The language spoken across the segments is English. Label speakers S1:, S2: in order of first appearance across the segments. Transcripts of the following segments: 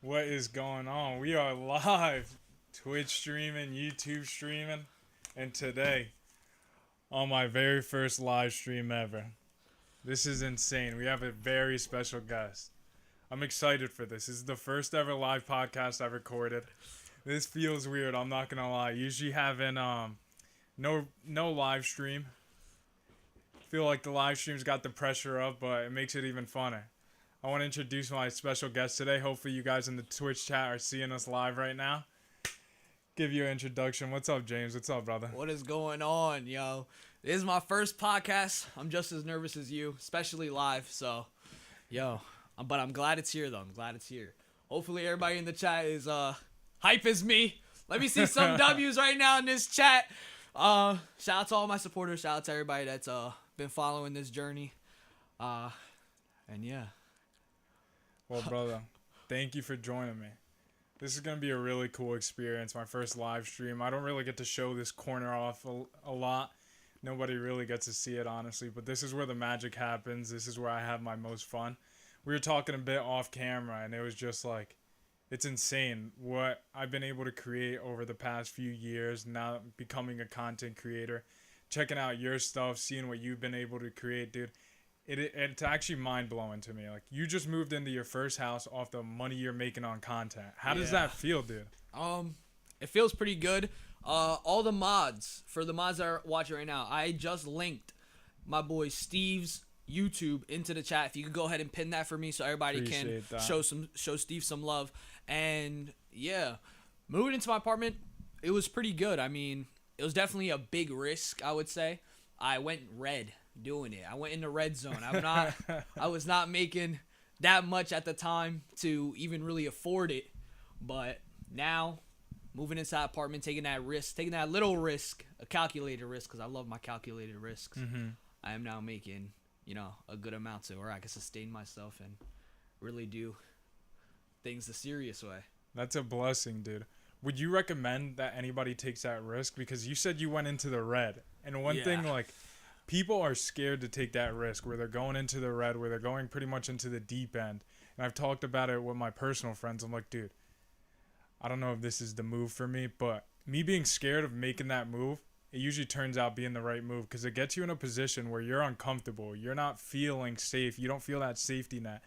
S1: What is going on? We are live, Twitch streaming, YouTube streaming, and today, on my very first live stream ever. This is insane. We have a very special guest. I'm excited for this. This is the first ever live podcast I've recorded. This feels weird, I'm not gonna lie. Usually having no live stream. Feel like the live stream's got the pressure up, but it makes it even funner. I want to introduce my special guest today. Hopefully you guys in the Twitch chat are seeing us live right now. Give you an introduction. What's up, James? What's up, brother?
S2: What is going on, yo? This is my first podcast. I'm just as nervous as you, especially live. So, but I'm glad it's here, though. I'm glad it's here. Hopefully everybody in the chat is hype as me. Let me see some W's right now in this chat. Shout out to all my supporters. Shout out to everybody that's been following this journey. And yeah.
S1: Well, brother, thank you for joining me. This is going to be a really cool experience, my first live stream. I don't really get to show this corner off a lot. Nobody really gets to see it, honestly, but this is where the magic happens. This is where I have my most fun. We were talking a bit off camera, and it was just like, it's insane what I've been able to create over the past few years, now becoming a content creator, checking out your stuff, seeing what you've been able to create, dude. It's actually mind-blowing to me. Like, you just moved into your first house off the money you're making on content. How does that feel, dude?
S2: It feels pretty good. All the mods, for the mods that are watching right now, I just linked my boy Steve's YouTube into the chat. If you could go ahead and pin that for me so everybody can show Steve some love. And, yeah, moving into my apartment, it was pretty good. I mean, it was definitely a big risk, I would say. I went red doing it. I went in the red zone. I was not making that much at the time to even really afford it. But now, moving into that apartment, taking that little risk, a calculated risk, because I love my calculated risks.
S1: Mm-hmm.
S2: I am now making, a good amount to where I can sustain myself and really do things the serious way.
S1: That's a blessing, dude. Would you recommend that anybody takes that risk? Because you said you went into the red. And one thing, like, people are scared to take that risk where they're going into the red, where they're going pretty much into the deep end. And I've talked about it with my personal friends. I'm like, dude, I don't know if this is the move for me, but me being scared of making that move, it usually turns out being the right move because it gets you in a position where you're uncomfortable. You're not feeling safe. You don't feel that safety net.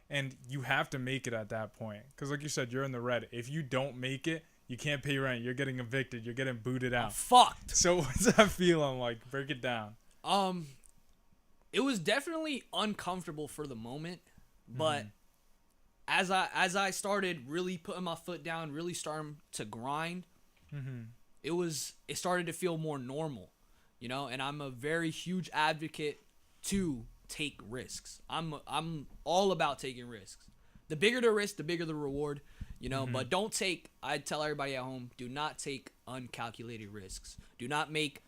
S1: And you have to make it at that point. Because like you said, you're in the red. If you don't make it, you can't pay rent. You're getting evicted. You're getting booted out.
S2: Fucked.
S1: So what's that feeling like? Break it down.
S2: It was definitely uncomfortable for the moment, but as I started really putting my foot down, really starting to grind, it started to feel more normal, and I'm a very huge advocate to take risks. I'm all about taking risks. The bigger the risk, the bigger the reward, but I tell everybody at home, do not take uncalculated risks. Do not make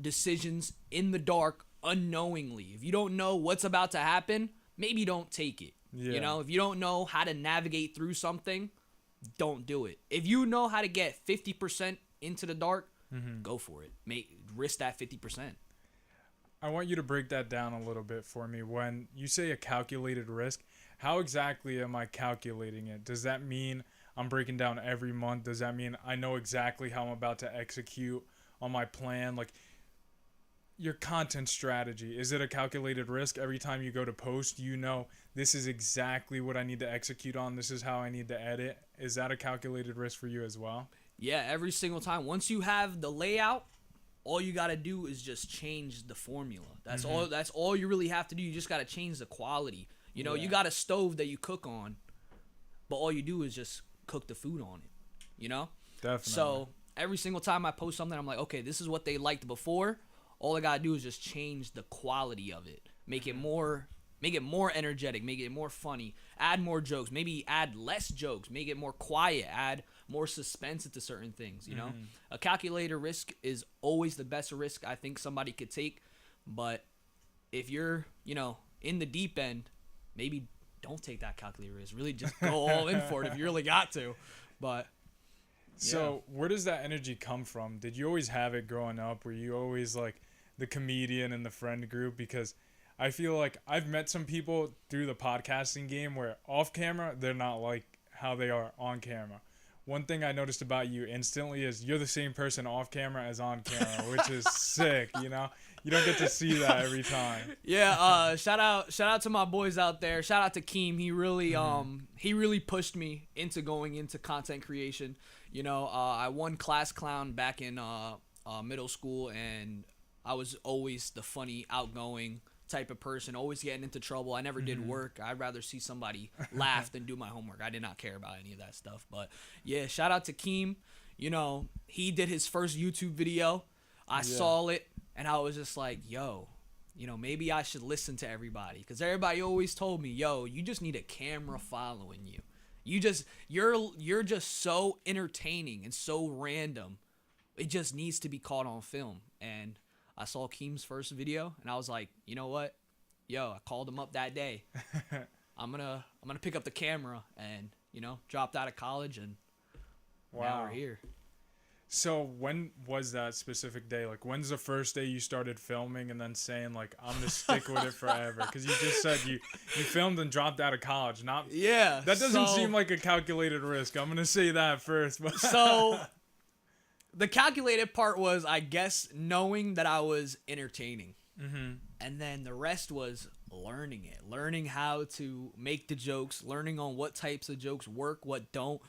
S2: decisions in the dark unknowingly. If you don't know what's about to happen, maybe don't take it. If you don't know how to navigate through something, don't do it. If you know how to get 50% into the dark, go for it. Risk that 50%.
S1: I want you to break that down a little bit for me. When you say a calculated risk, how exactly am I calculating it? Does that mean I'm breaking down every month? Does that mean I know exactly how I'm about to execute on my plan? Like, your content strategy, is it a calculated risk? Every time you go to post, this is exactly what I need to execute on. This is how I need to edit. Is that a calculated risk for you as well?
S2: Yeah, every single time. Once you have the layout, all you got to do is just change the formula. That's all you really have to do. You just got to change the quality. You got a stove that you cook on, but all you do is just cook the food on it.
S1: Definitely.
S2: So every single time I post something, I'm like, okay, this is what they liked before. All I gotta do is just change the quality of it, make it more energetic, make it more funny, add more jokes, maybe add less jokes, make it more quiet, add more suspense into certain things. A calculated risk is always the best risk I think somebody could take, but if you're in the deep end, maybe don't take that calculated risk. Really, just go all in for it if you really got to. But
S1: so where does that energy come from? Did you always have it growing up? Were you always like the comedian in the friend group? Because I feel like I've met some people through the podcasting game where off camera, they're not like how they are on camera. One thing I noticed about you instantly is you're the same person off camera as on camera, which is sick, you know? You don't get to see that every time.
S2: Yeah, shout out to my boys out there. Shout out to Keem. He really pushed me into going into content creation. You know, I won class clown back in middle school, and I was always the funny, outgoing type of person, always getting into trouble. I never did work. I'd rather see somebody laugh than do my homework. I did not care about any of that stuff. But yeah, shout out to Keem. You know, he did his first YouTube video. I saw it, and I was just like, yo, you know, maybe I should listen to everybody, because everybody always told me, yo, you just need a camera following you. You're just so entertaining and so random. It just needs to be caught on film. And I saw Keem's first video, and I was like, you know what? Yo, I called him up that day. I'm gonna pick up the camera, and, you know, dropped out of college, and now we're here.
S1: So when was that specific day? Like, when's the first day you started filming and then saying, like, I'm going to stick with it forever? Because you just said you filmed and dropped out of college.
S2: Yeah.
S1: That doesn't seem like a calculated risk. I'm going to say that first. But
S2: So the calculated part was, I guess, knowing that I was entertaining. Mm-hmm. And then the rest was learning it. Learning how to make the jokes. Learning on what types of jokes work, what don't.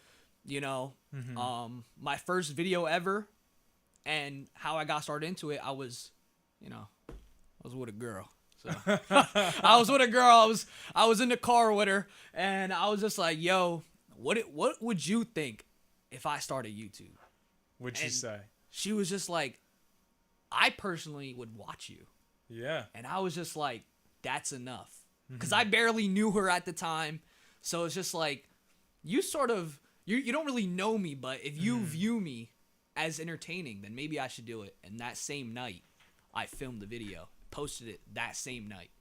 S2: You know, my first video ever, and how I got started into it, I was with a girl. So I was with a girl. I was in the car with her, and I was just like, yo, what would you think if I started YouTube?
S1: What'd she say?
S2: She was just like, I personally would watch you.
S1: Yeah.
S2: And I was just like, that's enough. Because I barely knew her at the time. So it's just like, you sort of, you don't really know me, but if you view me as entertaining, then maybe I should do it. And that same night, I filmed the video, posted it that same night.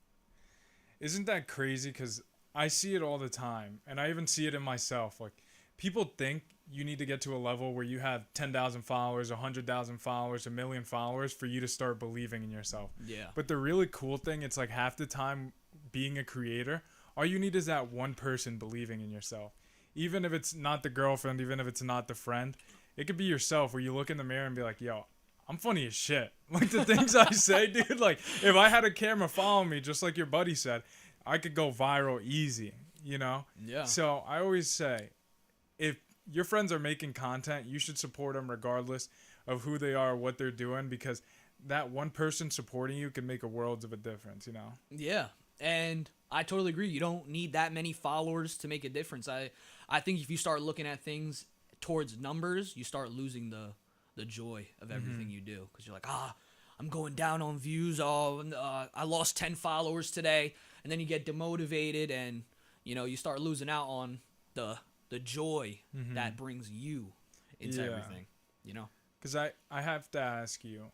S1: Isn't that crazy? Because I see it all the time, and I even see it in myself. Like, people think you need to get to a level where you have 10,000 followers, 100,000 followers, 1 million followers for you to start believing in yourself.
S2: Yeah.
S1: But the really cool thing, it's like half the time being a creator, all you need is that one person believing in yourself. Even if it's not the girlfriend, even if it's not the friend, it could be yourself, where you look in the mirror and be like, yo, I'm funny as shit. Like, the things I say, dude, like, if I had a camera following me, just like your buddy said, I could go viral easy, you know?
S2: Yeah.
S1: So I always say, if your friends are making content, you should support them regardless of who they are, what they're doing, because that one person supporting you can make a world of a difference, you know?
S2: Yeah. And I totally agree. You don't need that many followers to make a difference. I think if you start looking at things towards numbers, you start losing the joy of everything you do. Because you're like, I'm going down on views. I lost 10 followers today. And then you get demotivated, and, you know, you start losing out on the joy that brings you into everything, you know?
S1: Because I have to ask you,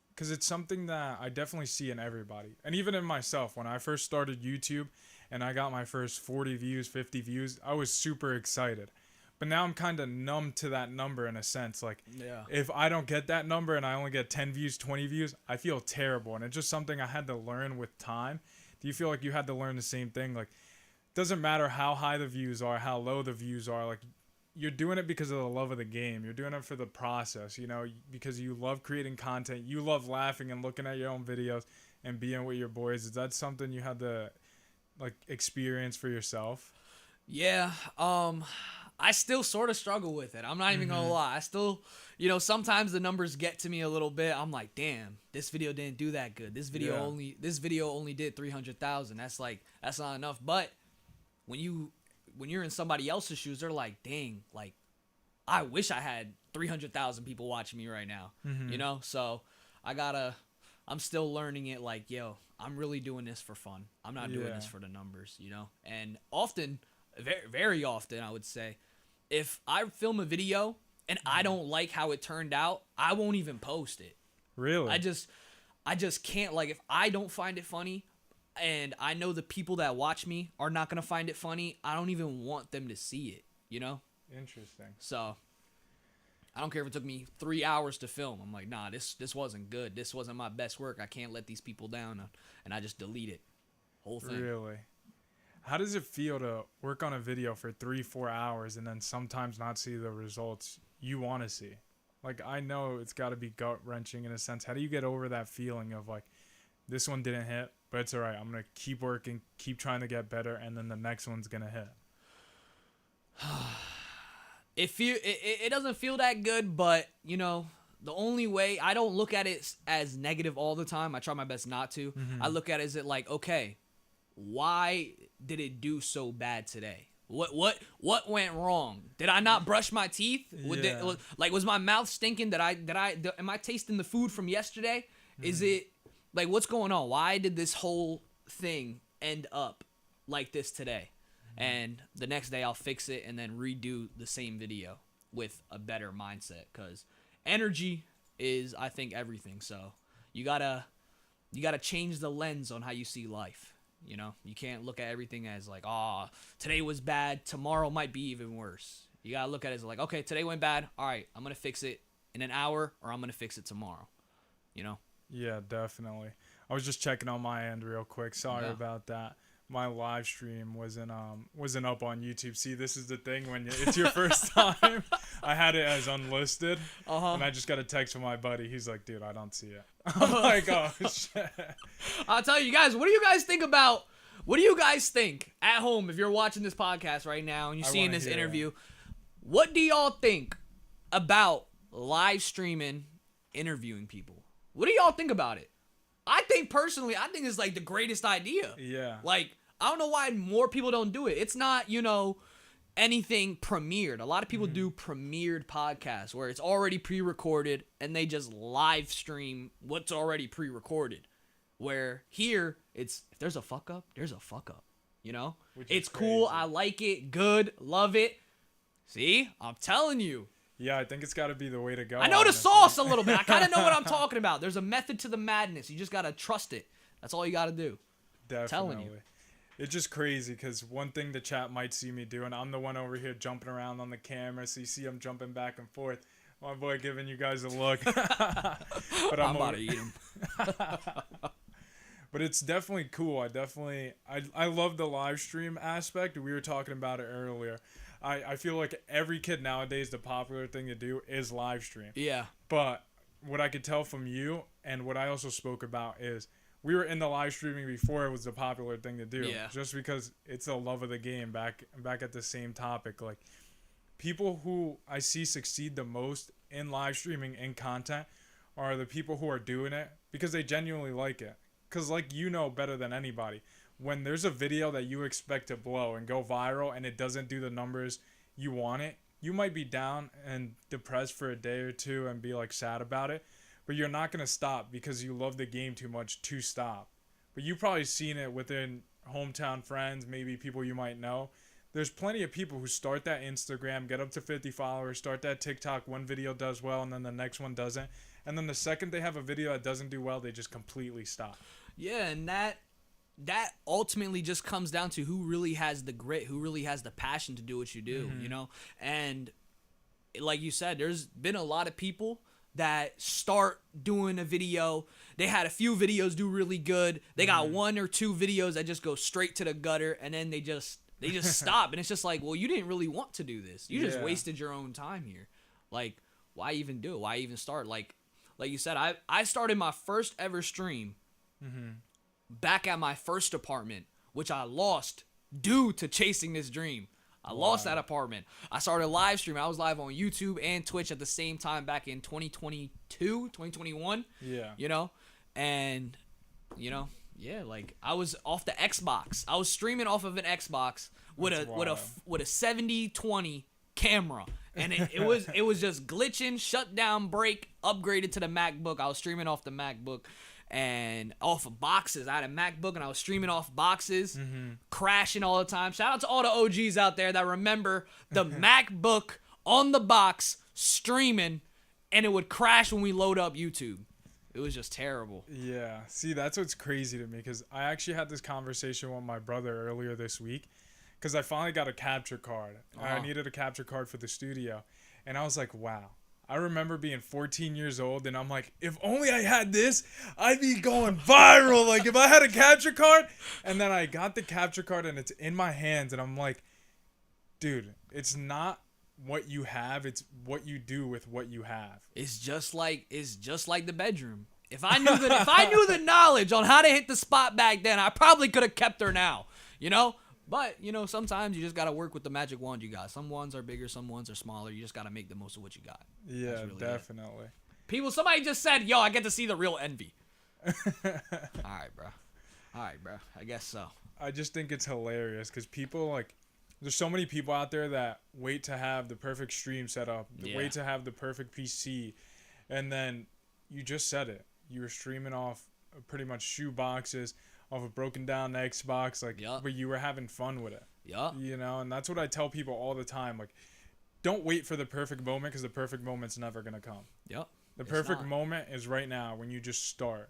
S1: because it's something that I definitely see in everybody. And even in myself, when I first started YouTube and I got my first 40 views, 50 views, I was super excited. But now I'm kind of numb to that number in a sense. Like, if I don't get that number and I only get 10 views, 20 views, I feel terrible. And it's just something I had to learn with time. Do you feel like you had to learn the same thing? Like, it doesn't matter how high the views are, how low the views are. Like, you're doing it because of the love of the game. You're doing it for the process, you know, because you love creating content. You love laughing and looking at your own videos and being with your boys. Is that something you had to, like, experience for yourself?
S2: Yeah. I still sort of struggle with it. I'm not even gonna lie. I still, you know, sometimes the numbers get to me a little bit. I'm like, damn, this video didn't do that good. This video only did 300,000. That's not enough. But when you're in somebody else's shoes, they're like, dang, like, I wish I had 300,000 people watching me right now. You know? So I'm still learning it. Like, yo, I'm really doing this for fun. I'm not doing this for the numbers, you know? And often, very, very often, I would say, if I film a video and I don't like how it turned out, I won't even post it.
S1: Really?
S2: I just can't. Like, if I don't find it funny and I know the people that watch me are not going to find it funny, I don't even want them to see it, you know?
S1: Interesting.
S2: So I don't care if it took me 3 hours to film. I'm like, nah, this wasn't good. This wasn't my best work. I can't let these people down. And I just delete it. Whole thing.
S1: Really? How does it feel to work on a video for 3-4 hours and then sometimes not see the results you want to see? Like, I know it's got to be gut wrenching in a sense. How do you get over that feeling of like, this one didn't hit, but it's all right. I'm going to keep working, keep trying to get better, and then the next one's going to hit.
S2: It doesn't feel that good, but you know, the only way, I don't look at it as negative all the time. I try my best not to. I look at it as like, okay, why did it do so bad today? What went wrong? Did I not brush my teeth? Was my mouth stinking? Am I tasting the food from yesterday? Is it like, what's going on? Why did this whole thing end up like this today? And the next day I'll fix it and then redo the same video with a better mindset, because energy is, I think, everything. So you gotta change the lens on how you see life. You know, you can't look at everything as like, oh, today was bad, tomorrow might be even worse. You gotta look at it as like, okay, today went bad. All right, I'm gonna fix it in an hour, or I'm gonna fix it tomorrow. You know? Yeah,
S1: definitely. I was just checking on my end real quick. Sorry about that. My live stream wasn't up on YouTube. See, this is the thing when it's your first time. I had it as unlisted, and I just got a text from my buddy. He's like, "Dude, I don't see it." I'm like, "Oh shit."
S2: I'll tell you guys. What do you guys think about? What do you guys think at home if you're watching this podcast right now and you're seeing this interview? What do y'all think about live streaming, interviewing people? What do y'all think about it? I think it's like the greatest idea.
S1: Yeah.
S2: Like, I don't know why more people don't do it. It's not, you know, anything premiered. A lot of people do premiered podcasts where it's already pre-recorded and they just live stream what's already pre-recorded. Where here, it's, if there's a fuck up, there's a fuck up. You know? It's cool. I like it. Good. Love it. See? I'm telling you.
S1: Yeah, I think it's got to be the way to go.
S2: I know the sauce a little bit. I kind of know what I'm talking about. There's a method to the madness. You just got to trust it. That's all you got to do.
S1: Definitely.
S2: I'm telling you.
S1: It's just crazy because one thing the chat might see me doing, I'm the one over here jumping around on the camera, so you see I'm jumping back and forth. My boy giving you guys a look. But
S2: I'm about to eat him.
S1: But it's definitely cool. I love the live stream aspect. We were talking about it earlier. I feel like every kid nowadays, the popular thing to do is live stream.
S2: Yeah.
S1: But what I could tell from you and what I also spoke about is we were in the live streaming before it was the popular thing to do.
S2: Yeah.
S1: Just because it's the love of the game. Back at the same topic. Like, people who I see succeed the most in live streaming and content are the people who are doing it because they genuinely like it. Because, like, you know better than anybody, when there's a video that you expect to blow and go viral and it doesn't do the numbers you want it, you might be down and depressed for a day or two and be like sad about it, but you're not going to stop because you love the game too much to stop. But you've probably seen it within hometown friends, maybe people you might know. There's plenty of people who start that Instagram, get up to 50 followers, start that TikTok, one video does well and then the next one doesn't. And then the second they have a video that doesn't do well, they just completely stop.
S2: Yeah, and that ultimately just comes down to who really has the grit, who really has the passion to do what you do, you know? And like you said, there's been a lot of people that start doing a video. They had a few videos do really good. They got one or two videos that just go straight to the gutter, and then they just stop. And it's just like, well, you didn't really want to do this. You just wasted your own time here. Like, why even do it? Why even start? Like you said, I started my first ever stream back at my first apartment, which I lost due to chasing this dream. I lost that apartment. I started live streaming. I was live on YouTube and Twitch at the same time back in 2022, 2021. Yeah. You know? And, you know, yeah, like, I was off the Xbox. I was streaming off of an Xbox with a 7020 camera. And it was just glitching, shut down, break, upgraded to the MacBook. I was streaming off the MacBook and off of boxes. I had a MacBook and I was streaming off boxes, crashing all the time. Shout out to all the OGs out there that remember the MacBook on the box streaming, and it would crash when we load up YouTube. It was just terrible.
S1: Yeah. See, that's what's crazy to me, because I actually had this conversation with my brother earlier this week, because I finally got a capture card. I needed a capture card for the studio. And I was like, wow, I remember being 14 years old, and I'm like, if only I had this, I'd be going viral. Like, if I had a capture card, and then I got the capture card, and it's in my hands, and I'm like, dude, it's not what you have, it's what you do with what you have.
S2: It's just like the bedroom. If I knew the knowledge on how to hit the spot back then, I probably could have kept her now. You know? But, sometimes you just got to work with the magic wand you got. Some ones are bigger, some ones are smaller. You just got to make the most of what you got.
S1: Yeah, really definitely.
S2: Somebody just said, yo, I get to see the real envy. All right, bro. I guess so.
S1: I just think it's hilarious because people, like, there's so many people out there that wait to have the perfect stream set up, wait to have the perfect PC, and then you just said it. You were streaming off pretty much shoe boxes, off a broken down Xbox, like, but you were having fun with it.
S2: Yeah.
S1: And that's what I tell people all the time. Like, don't wait for the perfect moment because the perfect moment's never going to come.
S2: Yep.
S1: The perfect moment is right now when you just start.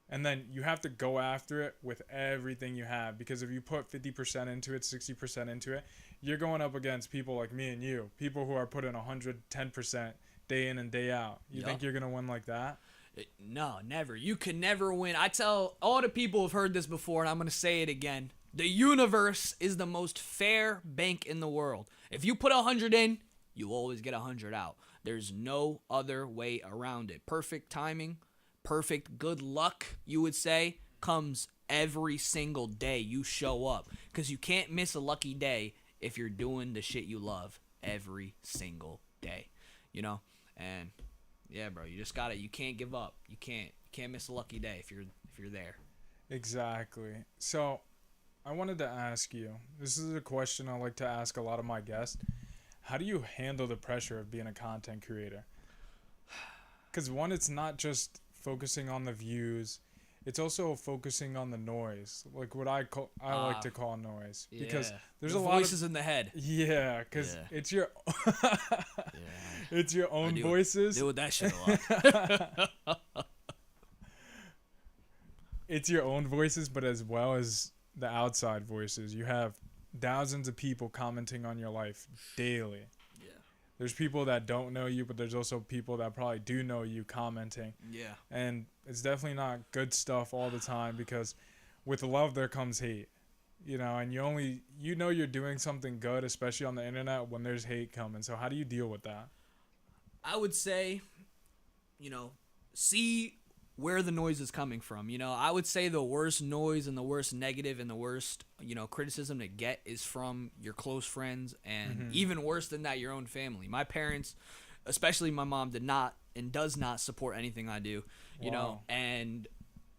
S1: And then you have to go after it with everything you have, because if you put 50% into it, 60% into it, you're going up against people like me and you, people who are putting 110% day in and day out. You think you're going to win like that?
S2: No, never. You can never win. I tell all the people who've heard this before, and I'm going to say it again. The universe is the most fair bank in the world. If you put 100 in, you always get 100 out. There's no other way around it. Perfect timing, perfect good luck, you would say, comes every single day you show up. Because you can't miss a lucky day if you're doing the shit you love every single day. And yeah, bro, you just got to, you can't give up. You can't miss a lucky day if you're there.
S1: Exactly. So I wanted to ask you, this is a question I like to ask a lot of my guests. How do you handle the pressure of being a content creator? Because one, it's not just focusing on the views, it's also focusing on the noise, like what I like to call noise, because there's a lot of
S2: voices in the head.
S1: Yeah, because it's your it's your own voices.
S2: Deal with that shit a lot.
S1: It's your own voices, but as well as the outside voices. You have thousands of people commenting on your life daily. There's people that don't know you, but there's also people that probably do know you commenting. Yeah. And it's definitely not good stuff all the time, because with love there comes hate. And you're doing something good, especially on the internet, when there's hate coming. So how do you deal with that?
S2: I would say, see where the noise is coming from. I would say the worst noise and the worst negative and the worst, criticism to get is from your close friends, and even worse than that, your own family. My parents, especially my mom, did not and does not support anything I do, and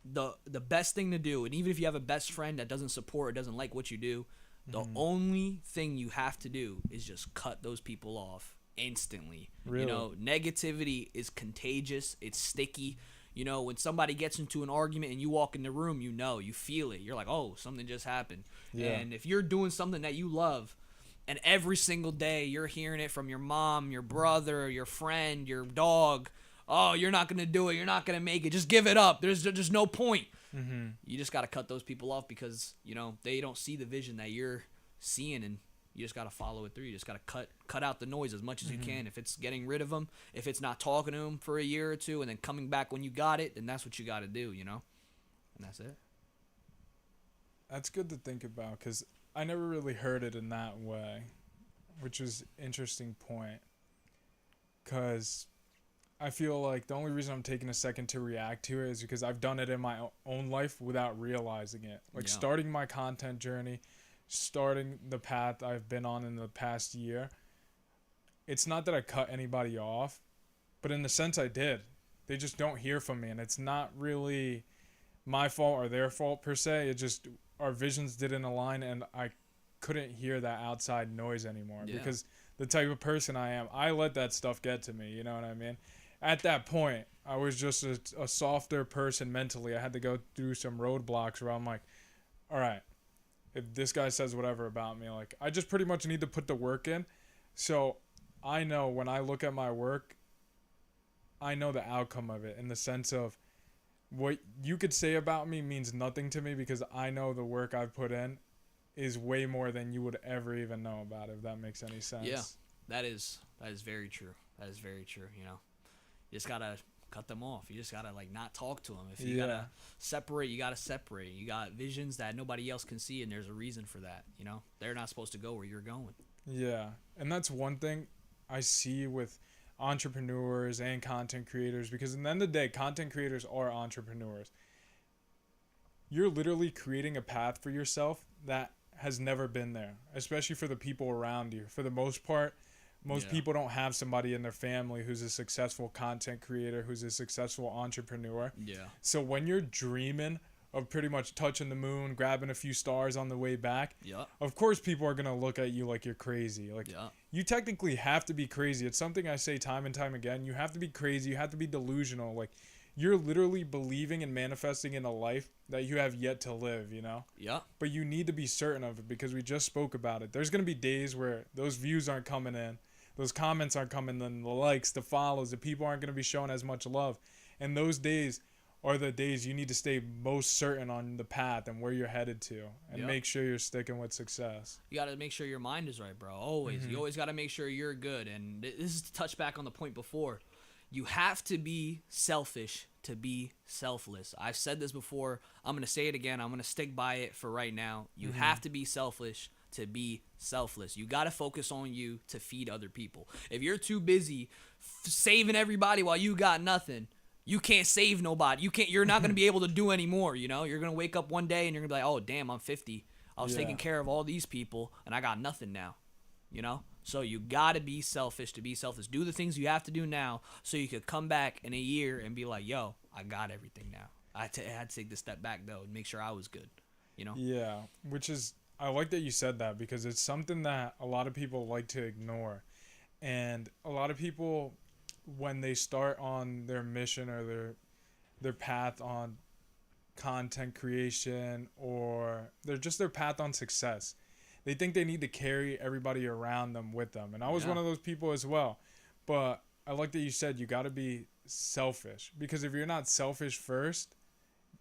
S2: the best thing to do, and even if you have a best friend that doesn't support or doesn't like what you do, the only thing you have to do is just cut those people off instantly. Really? Negativity is contagious. It's sticky. When somebody gets into an argument and you walk in the room, you feel it. You're like, oh, something just happened. Yeah. And if you're doing something that you love, and every single day you're hearing it from your mom, your brother, your friend, your dog, oh, you're not going to do it, you're not going to make it, just give it up. There's no point. You just got to cut those people off, because, they don't see the vision that you're seeing, and you just got to follow it through. You just got to cut out the noise as much as you can. If it's getting rid of them, if it's not talking to them for a year or two and then coming back when you got it, then that's what you got to do, And that's it.
S1: That's good to think about, because I never really heard it in that way, which is an interesting point, because I feel like the only reason I'm taking a second to react to it is because I've done it in my own life without realizing it. Like starting my content journey, starting the path I've been on in the past year, it's not that I cut anybody off, but in the sense I did. They just don't hear from me, and it's not really my fault or their fault per se. It just, our visions didn't align, and I couldn't hear that outside noise anymore, because the type of person I am, I let that stuff get to me, you know what I mean? At that point, I was just a softer person mentally. I had to go through some roadblocks where I'm like, all right, if this guy says whatever about me, like, I just pretty much need to put the work in. So I know when I look at my work, I know the outcome of it, in the sense of what you could say about me means nothing to me, because I know the work I've put in is way more than you would ever even know about, if that makes any sense.
S2: Yeah, that is very true. That is very true. You know, you just gotta cut them off. You just gotta like not talk to them. If you gotta separate, you gotta separate. You got visions that nobody else can see, and there's a reason for that. You know, they're not supposed to go where you're going.
S1: Yeah, and that's one thing I see with entrepreneurs and content creators, because in the end of the day, content creators are entrepreneurs. You're literally creating a path for yourself that has never been there, especially for the people around you. For the most part, most people don't have somebody in their family who's a successful content creator, who's a successful entrepreneur.
S2: Yeah.
S1: So when you're dreaming of pretty much touching the moon, grabbing a few stars on the way back, of course people are going to look at you like you're crazy. Like, you technically have to be crazy. It's something I say time and time again. You have to be crazy. You have to be delusional. Like, you're literally believing and manifesting in a life that you have yet to live, you know?
S2: Yeah.
S1: But you need to be certain of it, because we just spoke about it. There's going to be days where those views aren't coming in. Those comments aren't coming in. The likes, the follows, the people aren't going to be showing as much love. And those days are the days you need to stay most certain on the path and where you're headed to, and make sure you're sticking with success.
S2: You got to make sure your mind is right, bro. Always. You always got to make sure you're good. And this is to touch back on the point before. You have to be selfish to be selfless. I've said this before. I'm going to say it again. I'm going to stick by it for right now. You have to be selfish to be selfless. You got to focus on you to feed other people. If you're too busy saving everybody while you got nothing, you can't save nobody. You're not going to be able to do any more, you know? You're going to wake up one day and you're going to be like, "Oh, damn, I'm 50. I was taking care of all these people and I got nothing now." You know? So you got to be selfish to be selfless. Do the things you have to do now so you could come back in a year and be like, "Yo, I got everything now. I had to take this step back, though, and make sure I was good." You know? Yeah,
S1: which is, I like that you said that, because it's something that a lot of people like to ignore. And a lot of people, when they start on their mission or their path on content creation, or their path on success, they think they need to carry everybody around them with them. And I was one of those people as well. But I like that you said you got to be selfish, because if you're not selfish first,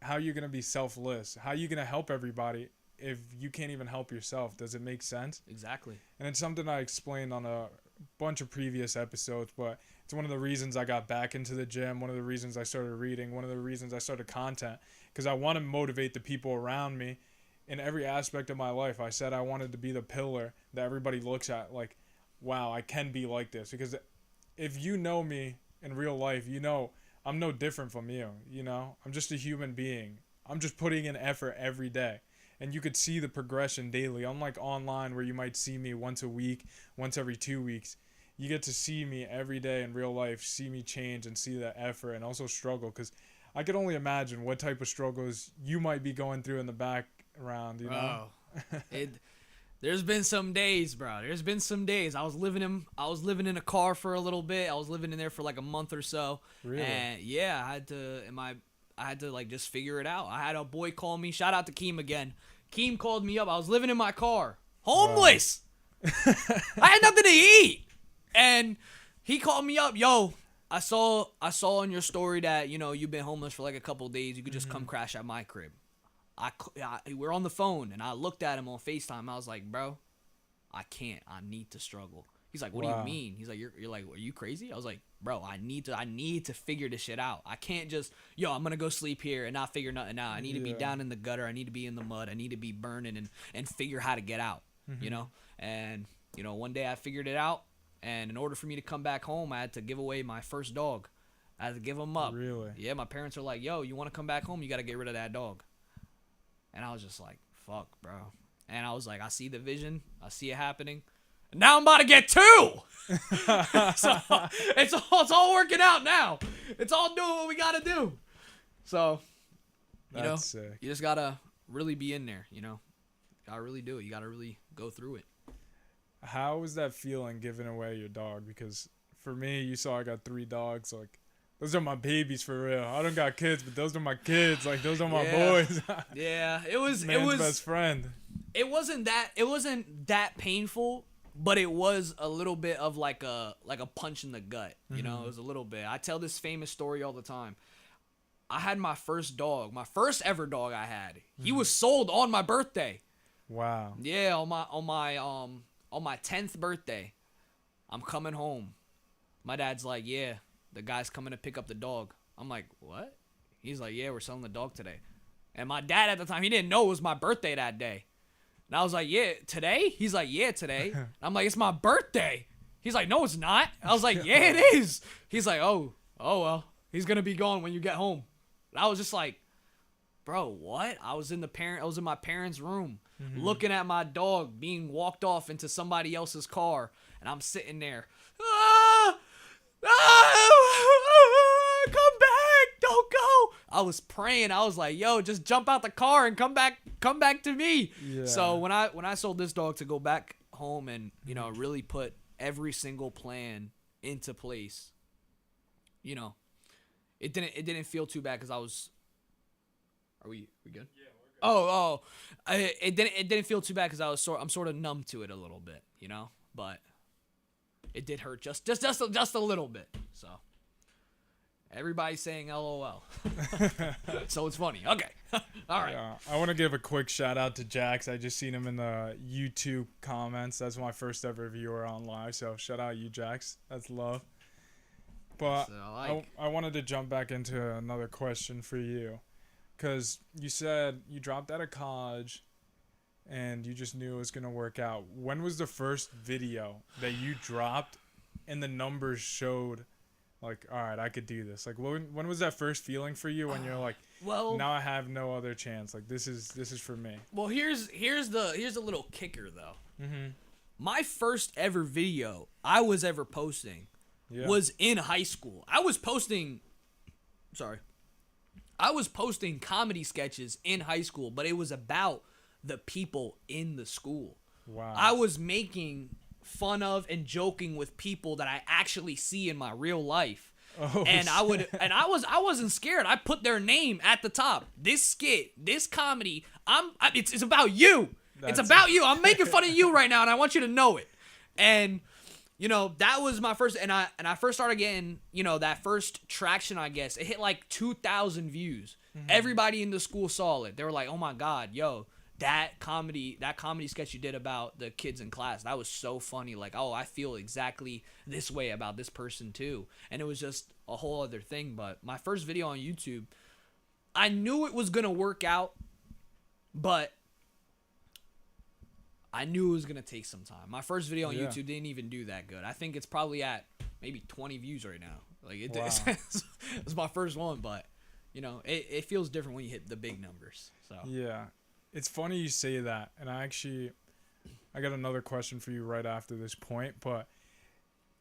S1: how are you going to be selfless? How are you going to help everybody if you can't even help yourself? Does it make sense?
S2: Exactly.
S1: And it's something I explained on a bunch of previous episodes, but it's one of the reasons I got back into the gym, one of the reasons I started reading, one of the reasons I started content, because I want to motivate the people around me in every aspect of my life. I said I wanted to be the pillar that everybody looks at like, wow, I can be like this. Because if you know me in real life, you know I'm no different from you, you know? I'm just a human being. I'm just putting in effort every day. And you could see the progression daily. Unlike online, where you might see me once a week, once every 2 weeks. You get to see me every day in real life, see me change and see that effort, and also struggle. Because I could only imagine what type of struggles you might be going through in the background, you know?
S2: There's been some days, bro. There's been some days. I was living in a car for a little bit. I was living in there for like a month or so.
S1: Really?
S2: And yeah, I had to like just figure it out. I had a boy call me. Shout out to Keem again. Keem called me up. I was living in my car, homeless. Wow. I had nothing to eat, and he called me up. "Yo, I saw in your story that, you know, you've been homeless for like a couple of days. You could just come crash at my crib." We're on the phone, and I looked at him on FaceTime. I was like, "Bro, I can't. I need to struggle." He's like, "What do you mean?" He's like, "You're like, are you crazy?" I was like, "Bro, I need to figure this shit out. I can't just, I'm gonna go sleep here and not figure nothing out. I need to be down in the gutter. I need to be in the mud. I need to be burning and figure how to get out." You know? And, you know, one day I figured it out, and in order for me to come back home, I had to give away my first dog. I had to give him up.
S1: Really?
S2: Yeah, my parents are like, "Yo, you want to come back home? You got to get rid of that dog." And I was just like, "Fuck, bro." And I was like, I see the vision. I see it happening. And now I'm about to get 2. So it's all working out now. It's all doing what we got to do. So,
S1: That's sick.
S2: You just got to really be in there, you know. Got to really do it. You got to really go through it.
S1: How was that feeling giving away your dog? Because for me, you saw I got 3 dogs. Like, those are my babies for real. I don't got kids, but those are my kids. Like, those are my boys.
S2: Yeah, it was
S1: best friend.
S2: It wasn't that painful, but it was a little bit of like a punch in the gut. You know, it was a little bit. I tell this famous story all the time. I had my first dog, my first ever dog I had. He was sold on my birthday.
S1: Wow.
S2: Yeah, on my 10th birthday. I'm coming home. My dad's like, yeah, the guy's coming to pick up the dog. I'm like, what? He's like, yeah, we're selling the dog today. And my dad at the time, he didn't know it was my birthday that day. And I was like, yeah, today? He's like, yeah, today. And I'm like, it's my birthday. He's like, no, it's not. I was like, yeah, it is. He's like, oh, well, he's going to be gone when you get home. And I was just like, bro, what? I was in my parents' room looking at my dog being walked off into somebody else's car. And I'm sitting there. Come back, don't go. I was praying. I was like, yo, just jump out the car and come back to me. Yeah. So when I sold this dog to go back home and, you know, really put every single plan into place, you know, it didn't feel too bad because I was. Are we good? Yeah, we're good. It didn't feel too bad because I'm sort of numb to it a little bit, you know, but it did hurt just a little bit. So everybody's saying LOL, so it's funny. Okay, all right.
S1: Yeah, I want to give a quick shout out to Jax. I just seen him in the YouTube comments. That's my first ever viewer on live. So shout out you, Jax. That's love. But so I wanted to jump back into another question for you. Because you said you dropped out of college and you just knew it was going to work out. When was the first video that you dropped and the numbers showed, like, all right, I could do this? Like, when was that first feeling for you when you're like, well, now I have no other chance. Like, this is for me.
S2: Well, here's the little kicker, though. Mm-hmm. My first ever video I was ever posting was in high school. I was posting comedy sketches in high school, but it was about the people in the school. Wow. I was making fun of and joking with people that I actually see in my real life. Oh, and I wasn't scared. I put their name at the top. This skit, this comedy, it's about you. It's about you. I'm making fun of you right now and I want you to know it. And you know, that was my first, and I first started getting, you know, that first traction, I guess. It hit like 2,000 views. Mm-hmm. Everybody in the school saw it. They were like, oh my God, yo, that comedy sketch you did about the kids in class, that was so funny. Like, oh, I feel exactly this way about this person too. And it was just a whole other thing. But my first video on YouTube, I knew it was going to work out, but I knew it was going to take some time. My first video on YouTube didn't even do that good. I think it's probably at maybe 20 views right now. Like it was my first one, but you know, it feels different when you hit the big numbers. So
S1: yeah, it's funny you say that. And I got another question for you right after this point, but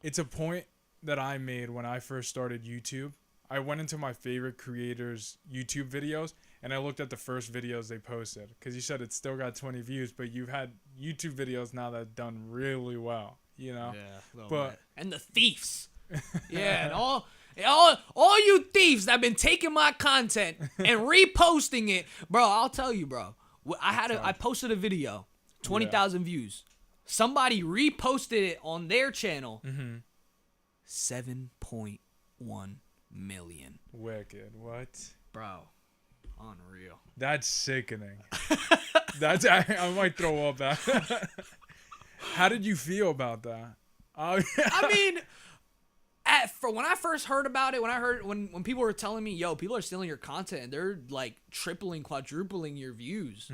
S1: it's a point that I made when I first started YouTube. I went into my favorite creators' YouTube videos and I looked at the first videos they posted because you said it's still got 20 views, but you've had YouTube videos now that have done really well, you know?
S2: Yeah. But and the thieves. Yeah, and all you thieves that have been taking my content and reposting it. Bro, I'll tell you, bro. I posted a video, 20,000 views. Somebody reposted it on their channel. 7.1 million.
S1: Wicked. What?
S2: Bro, unreal.
S1: That's sickening. I might throw up that. How did you feel about that?
S2: I mean, when I first heard about it, when people were telling me, yo, people are stealing your content and they're like tripling, quadrupling your views,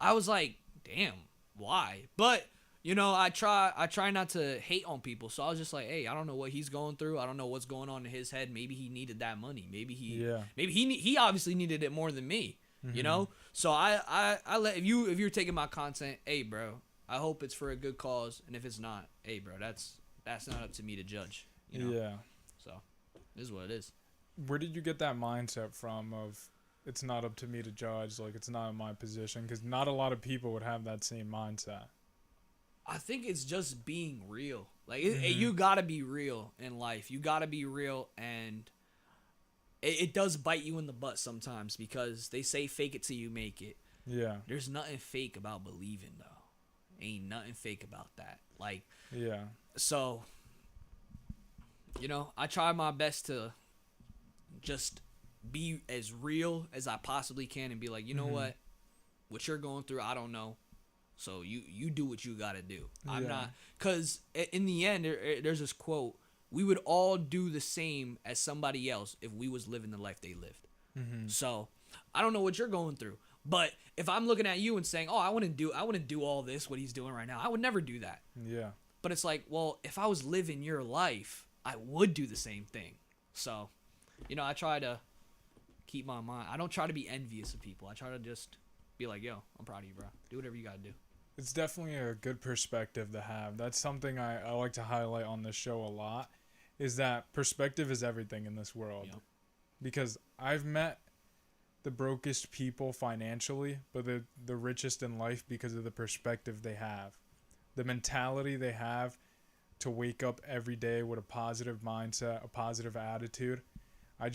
S2: I was like, damn, why? But you know, I try not to hate on people, so I was just like, hey, I don't know what he's going through. I don't know what's going on in his head. Maybe he needed that money. Maybe he obviously needed it more than me. You know, so I let if you're taking my content, hey, bro, I hope it's for a good cause, and if it's not, hey, bro, that's not up to me to judge. You know? Yeah. So, this is what it is.
S1: Where did you get that mindset from of it's not up to me to judge, like it's not in my position? Because not a lot of people would have that same mindset.
S2: I think it's just being real. Like, you gotta be real in life. You gotta be real, and it does bite you in the butt sometimes because they say fake it till you make it. Yeah. There's nothing fake about believing, though. Ain't nothing fake about that. Like, yeah. So, you know, I try my best to just be as real as I possibly can and be like, you know what you're going through, I don't know. So you do what you got to do. I'm not, because in the end, there's this quote, we would all do the same as somebody else if we was living the life they lived. So I don't know what you're going through, but if I'm looking at you and saying, oh, I want to do all this, what he's doing right now, I would never do that.
S1: Yeah.
S2: But it's like, well, if I was living your life, I would do the same thing. So, I try to keep my mind. I don't try to be envious of people. I try to just be like, yo, I'm proud of you, bro. Do whatever you got to do.
S1: It's definitely a good perspective to have. That's something I like to highlight on this show a lot, is that perspective is everything in this world.
S2: Yep.
S1: Because I've met the brokest people financially, but the richest in life because of the perspective they have. The mentality they have to wake up every day with a positive mindset, a positive attitude. I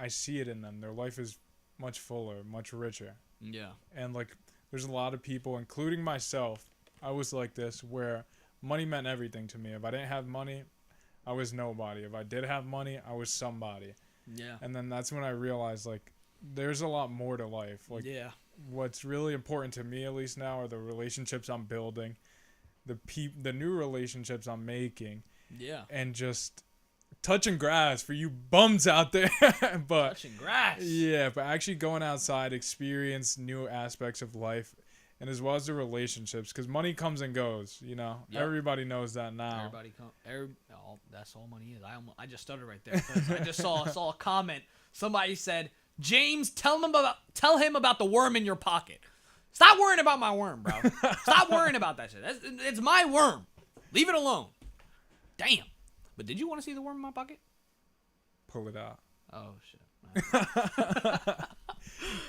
S1: see it in them. Their life is much fuller, much richer.
S2: Yeah.
S1: And like, there's a lot of people, including myself, I was like this, where money meant everything to me. If I didn't have money, I was nobody. If I did have money, I was somebody.
S2: Yeah.
S1: And then that's when I realized, like, there's a lot more to life. Like,
S2: yeah.
S1: What's really important to me, at least now, are the relationships I'm building, the new relationships I'm making.
S2: Yeah.
S1: And just touching grass for you bums out there. But
S2: touching grass.
S1: Yeah, but actually going outside, experience new aspects of life, and as well as the relationships, because money comes and goes.
S2: Yep.
S1: Everybody knows that now.
S2: That's all money is. I just stuttered right there. I just saw a comment. Somebody said, "James, tell him about the worm in your pocket. Stop worrying about my worm, bro. Stop worrying about that shit. It's my worm. Leave it alone." Damn. But did you want to see the worm in my pocket?
S1: Pull it out.
S2: Oh shit.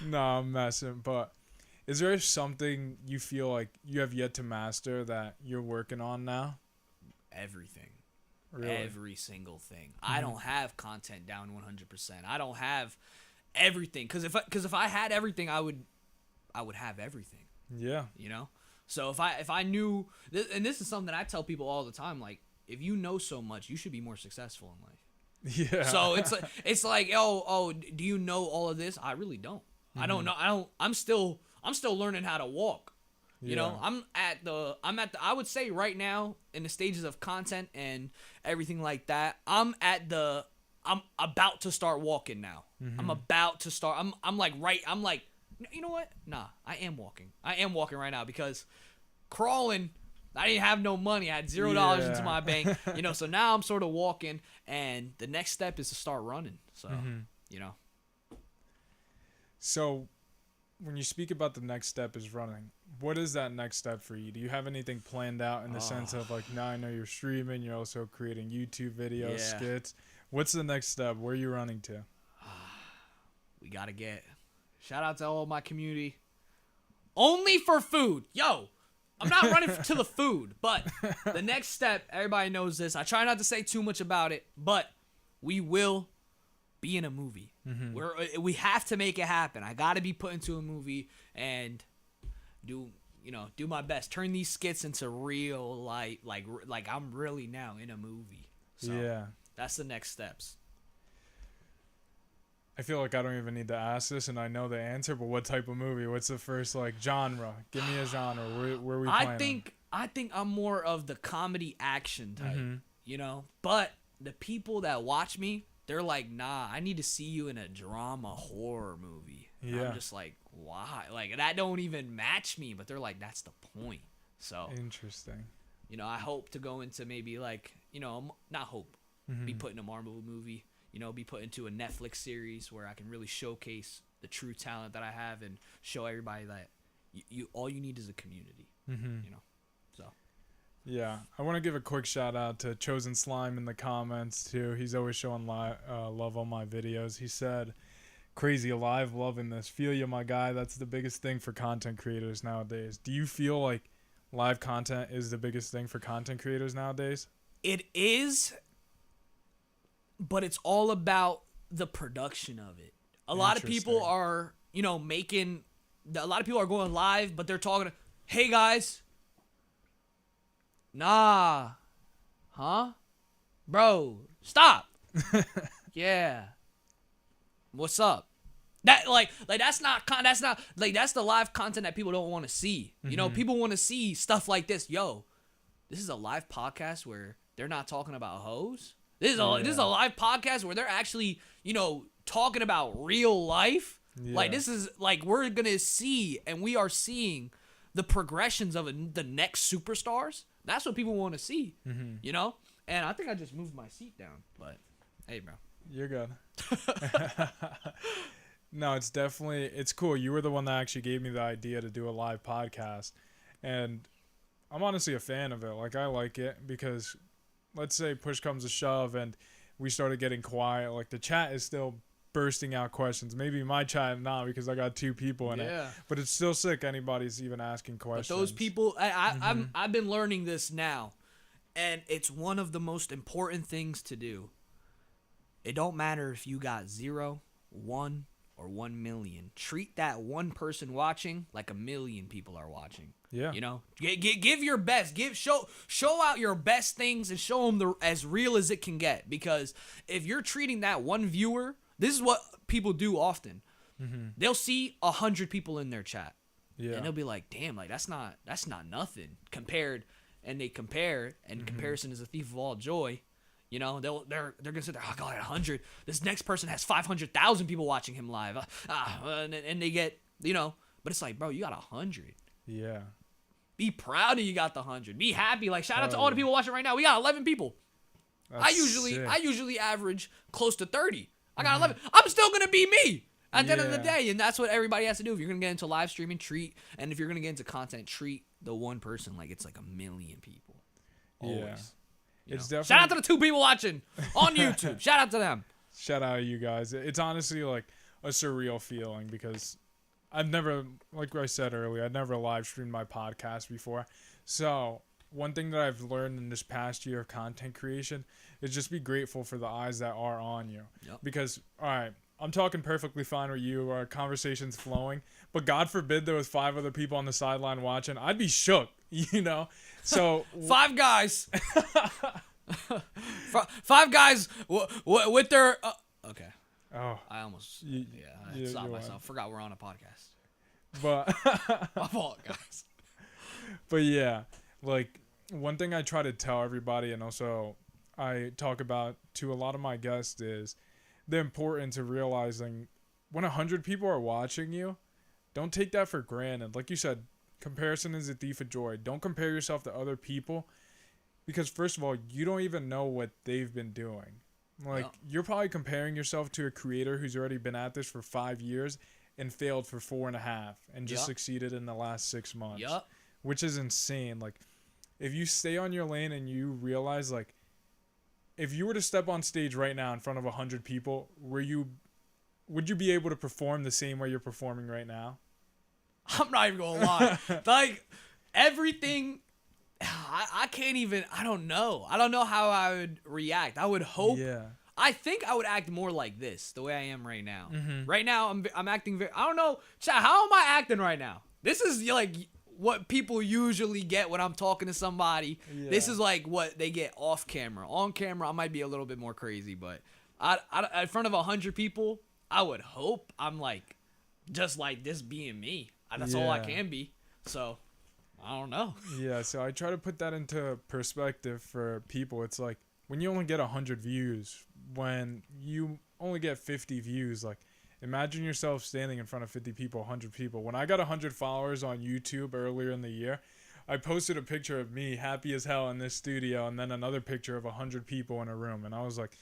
S1: No, I'm messing. But is there something you feel like you have yet to master that you're working on now?
S2: Everything.
S1: Really?
S2: Every single thing. I don't have content down 100%. I don't have everything, because if I had everything, I would have everything.
S1: Yeah.
S2: So if I knew, and this is something that I tell people all the time, like, if you know so much, you should be more successful in life.
S1: Yeah.
S2: So it's like oh, do you know all of this? I really don't. I don't know. I'm still learning how to walk. I'm at the I would say right now, in the stages of content and everything like that, I'm about to start walking now. I'm about to start. I'm like, you know what? Nah, I am walking. I am walking right now, because crawling, I didn't have no money. I had $0 into my bank. So now I'm sort of walking, and the next step is to start running. So,
S1: So, when you speak about the next step is running, what is that next step for you? Do you have anything planned out in the sense of, like, now I know you're streaming, you're also creating YouTube videos, skits. What's the next step? Where are you running to?
S2: We got to shout out to all my community. Only for food. Yo, I'm not running to the food, but the next step, everybody knows this. I try not to say too much about it, but we will be in a movie. We have to make it happen. I got to be put into a movie and do my best. Turn these skits into real life, like I'm really now in a movie. So that's the next steps.
S1: I feel like I don't even need to ask this, and I know the answer, but what type of movie? What's the first, like, genre? Give me a genre. Where are we playing?
S2: I think I'm more of the comedy action type, But the people that watch me, they're like, nah, I need to see you in a drama horror movie. Yeah. I'm just like, why? Like, that don't even match me, but they're like, that's the point. So
S1: interesting.
S2: I hope to go into maybe, like, not hope, be put in a Marvel movie. Be put into a Netflix series where I can really showcase the true talent that I have and show everybody that you all you need is a community. So.
S1: Yeah, I want to give a quick shout out to Chosen Slime in the comments too. He's always showing love on my videos. He said, "Crazy alive, loving this. Feel you, my guy. That's the biggest thing for content creators nowadays." Do you feel like live content is the biggest thing for content creators nowadays?
S2: It is. But it's all about the production of it. A lot of people are, a lot of people are going live, but they're talking, hey guys. Nah. Huh? Bro, stop. Yeah. What's up? That's the live content that people don't want to see. People want to see stuff like this. Yo, this is a live podcast where they're not talking about hoes. This is a live podcast where they're actually, talking about real life.
S1: Yeah.
S2: Like, this is, like, we're going to see, and we are seeing the progressions of the next superstars. That's what people want to see, And I think I just moved my seat down, but hey, bro.
S1: You're good. No, it's cool. You were the one that actually gave me the idea to do a live podcast. And I'm honestly a fan of it. Like, I like it because let's say push comes to shove and we started getting quiet. Like, the chat is still bursting out questions. Maybe my chat not because I got 2 people in it. But it's still sick anybody's even asking questions.
S2: But those people, I've been learning this now. And it's one of the most important things to do. It don't matter if you got 0, 1, or 1 million. Treat that one person watching like 1 million people are watching.
S1: Yeah.
S2: Give your best. Show out your best things and show them as real as it can get. Because if you're treating that one viewer, this is what people do often. They'll see 100 people in their chat. Yeah. And they'll be like, damn, like that's not nothing compared. And they compare, and comparison is a thief of all joy. They're gonna sit there. Oh God, 100. This next person has 500,000 people watching him live. And they get, but it's like, bro, you got 100.
S1: Yeah.
S2: Be proud of you got the 100. Be happy. Like, shout out to all the people watching right now. We got 11 people. I usually average close to 30. I got 11. I'm still gonna be me at the end of the day, and that's what everybody has to do. If you're gonna get into live streaming, and if you're gonna get into content, treat the one person like it's like 1 million people. Always. Yeah.
S1: It's definitely.
S2: Shout out to the 2 people watching on YouTube. Shout out to them.
S1: Shout out to you guys. It's honestly like a surreal feeling because I've never, like I said earlier, I've never live streamed my podcast before. So one thing that I've learned in this past year of content creation is just be grateful for the eyes that are on you. Yep. Because, all right, I'm talking perfectly fine with you. Our conversation's flowing. But God forbid there was 5 other people on the sideline watching. I'd be shook, So
S2: 5 guys. 5 guys with their... okay.
S1: Oh.
S2: I almost... I stopped myself. Forgot we're on a podcast.
S1: But...
S2: My fault, guys.
S1: But yeah, like, one thing I try to tell everybody, and also I talk about to a lot of my guests, is the importance of realizing when 100 people are watching you, don't take that for granted. Like you said, comparison is a thief of joy. Don't compare yourself to other people because, first of all, you don't even know what they've been doing. Like, you're probably comparing yourself to a creator who's already been at this for 5 years and failed for 4.5 and just succeeded in the last 6 months, which is insane. Like, if you stay on your lane and you realize, like, if you were to step on stage right now in front of 100 people, would you be able to perform the same way you're performing right now?
S2: I'm not even gonna lie. Like, everything, I can't even. I don't know how I would react. I would hope. Yeah. I think I would act more like this, the way I am right now. Right now, I'm acting very. I don't know. How am I acting right now? This is like what people usually get when I'm talking to somebody. Yeah. This is like what they get off camera. On camera, I might be a little bit more crazy, but in front of 100 people, I would hope I'm like just like this being me. That's all I can be. So I don't know.
S1: Yeah, so I try to put that into perspective for people. It's like when you only get 100 views, when you only get 50 views, like imagine yourself standing in front of 50 people, 100 people. When I got 100 followers on YouTube earlier in the year, I posted a picture of me happy as hell in this studio and then another picture of 100 people in a room. And I was like,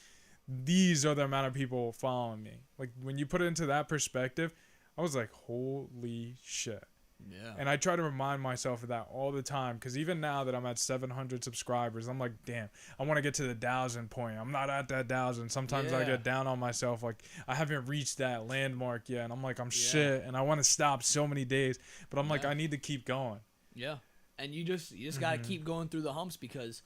S1: these are the amount of people following me. Like when you put it into that perspective, I was like, holy shit. Yeah. And I try to remind myself of that all the time because even now that I'm at 700 subscribers, I'm like, damn, I want to get to the 1,000 point. I'm not at that 1,000. Sometimes I get down on myself. Like, I haven't reached that landmark yet. And I'm like, I'm shit. And I want to stop so many days. But I'm like, I need to keep going. Yeah.
S2: And you just got to keep going through the humps because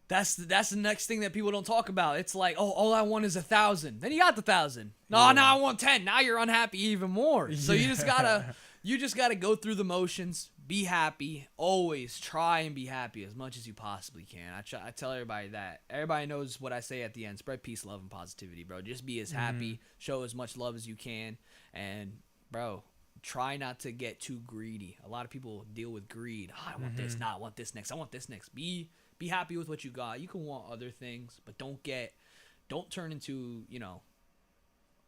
S2: that's the next thing that people don't talk about. It's like, oh, all I want is 1,000. Then you got the 1,000. No, now I want 10. Now you're unhappy even more. So you just gotta go through the motions, be happy, always try and be happy as much as you possibly can. I tell everybody that. Everybody knows what I say at the end. Spread peace, love, and positivity, bro. Just be as happy, show as much love as you can, and, bro, try not to get too greedy. A lot of people deal with greed. Oh, I want this, I want this next. I want this next. Be happy with what you got. You can want other things, but don't turn into,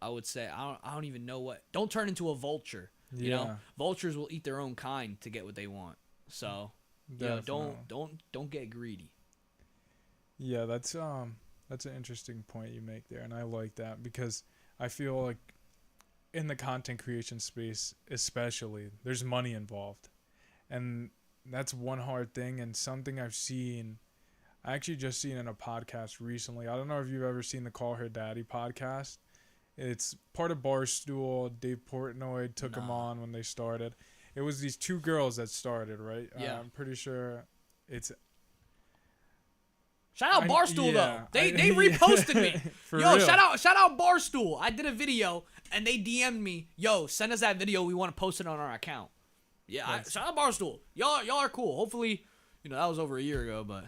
S2: I would say, I don't even know what. Don't turn into a vulture. You know, vultures will eat their own kind to get what they want. So, don't get greedy.
S1: Yeah, that's an interesting point you make there, and I like that because I feel like in the content creation space, especially, there's money involved, and that's one hard thing and something I've seen. I actually just seen in a podcast recently. I don't know if you've ever seen the Call Her Daddy podcast. It's part of Barstool. Dave Portnoy took them on when they started. It was these two girls that started, right? Yeah. I'm pretty sure it's...
S2: Shout out Barstool, though. They reposted me. Yo, real. Shout out Barstool. I did a video, and they DM'd me. Yo, send us that video. We want to post it on our account. Yeah, shout out Barstool. Y'all are cool. Hopefully, that was over a year ago, but,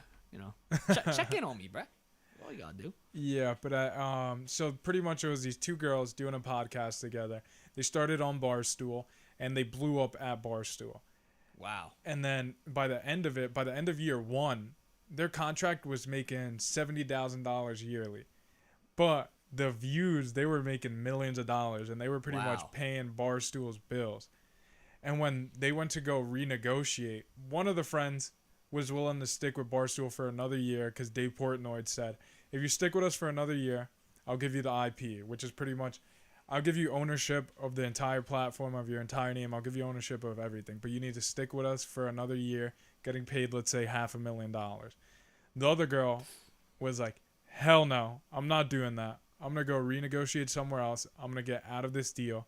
S2: check in on me, bruh. That's all you gotta do. Yeah,
S1: but so pretty much it was these two girls doing a podcast together. They started on Barstool, and they blew up at Barstool.
S2: Wow.
S1: And then by the end of year one, their contract was making $70,000 yearly, but the views, they were making millions of dollars, and they were pretty much paying Barstool's bills. And when they went to go renegotiate, one of the friends was willing to stick with Barstool for another year because Dave Portnoy said, if you stick with us for another year, I'll give you the IP, which is pretty much, I'll give you ownership of the entire platform, of your entire name. I'll give you ownership of everything, but you need to stick with us for another year, getting paid, let's say, $500,000. The other girl was like, hell no, I'm not doing that. I'm going to go renegotiate somewhere else. I'm going to get out of this deal.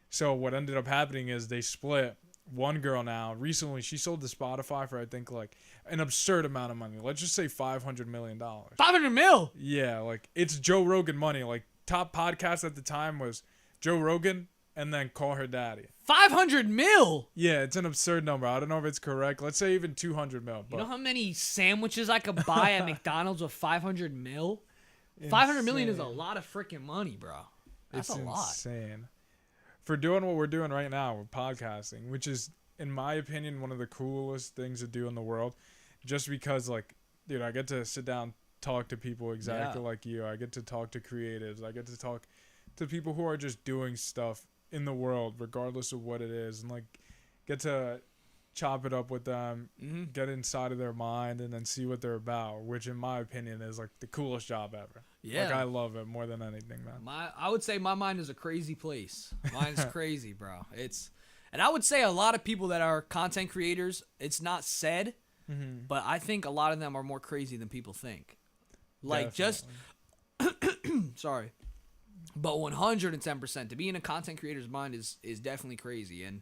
S1: So what ended up happening is they split. One girl now, recently, she sold to Spotify for, I think, like, an absurd amount of money. Let's just say $500 million.
S2: $500 mil?
S1: Yeah, like, it's Joe Rogan money. Like, top podcast at the time was Joe Rogan and then Call Her Daddy.
S2: 500 mil?
S1: Yeah, it's an absurd number. I don't know if it's correct. Let's say even 200 mil.
S2: You know how many sandwiches I could buy at McDonald's with 500 mil? 500 million is a lot of freaking money, bro. That's a lot.
S1: It's insane. For doing what we're doing right now with podcasting, which is, in my opinion, one of the coolest things to do in the world, just because, like, dude, I get to sit down, talk to people exactly like you. I get to talk to creatives. I get to talk to people who are just doing stuff in the world, regardless of what it is, and, like, get to chop it up with them, get inside of their mind, and then see what they're about, which, in my opinion, is, like, the coolest job ever. Yeah. Like, I love it more than anything, man.
S2: I would say my mind is a crazy place. Mine's crazy, bro. And I would say a lot of people that are content creators, it's not said, but I think a lot of them are more crazy than people think. Like,
S1: Definitely.
S2: just, sorry. But 110%, to be in a content creator's mind is definitely crazy. And,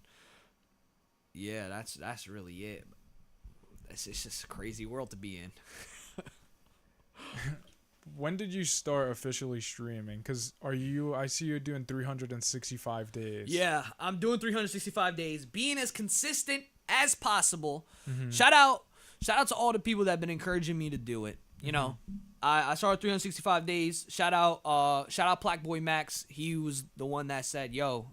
S2: yeah, that's really it. It's just a crazy world to be in.
S1: When did you start officially streaming? Because I see you're doing 365 days.
S2: Yeah, I'm doing 365 days, being as consistent as possible. Shout out to all the people that have been encouraging me to do it. You know, I started 365 days. Shout out Black Boy Max. He was the one that said, yo,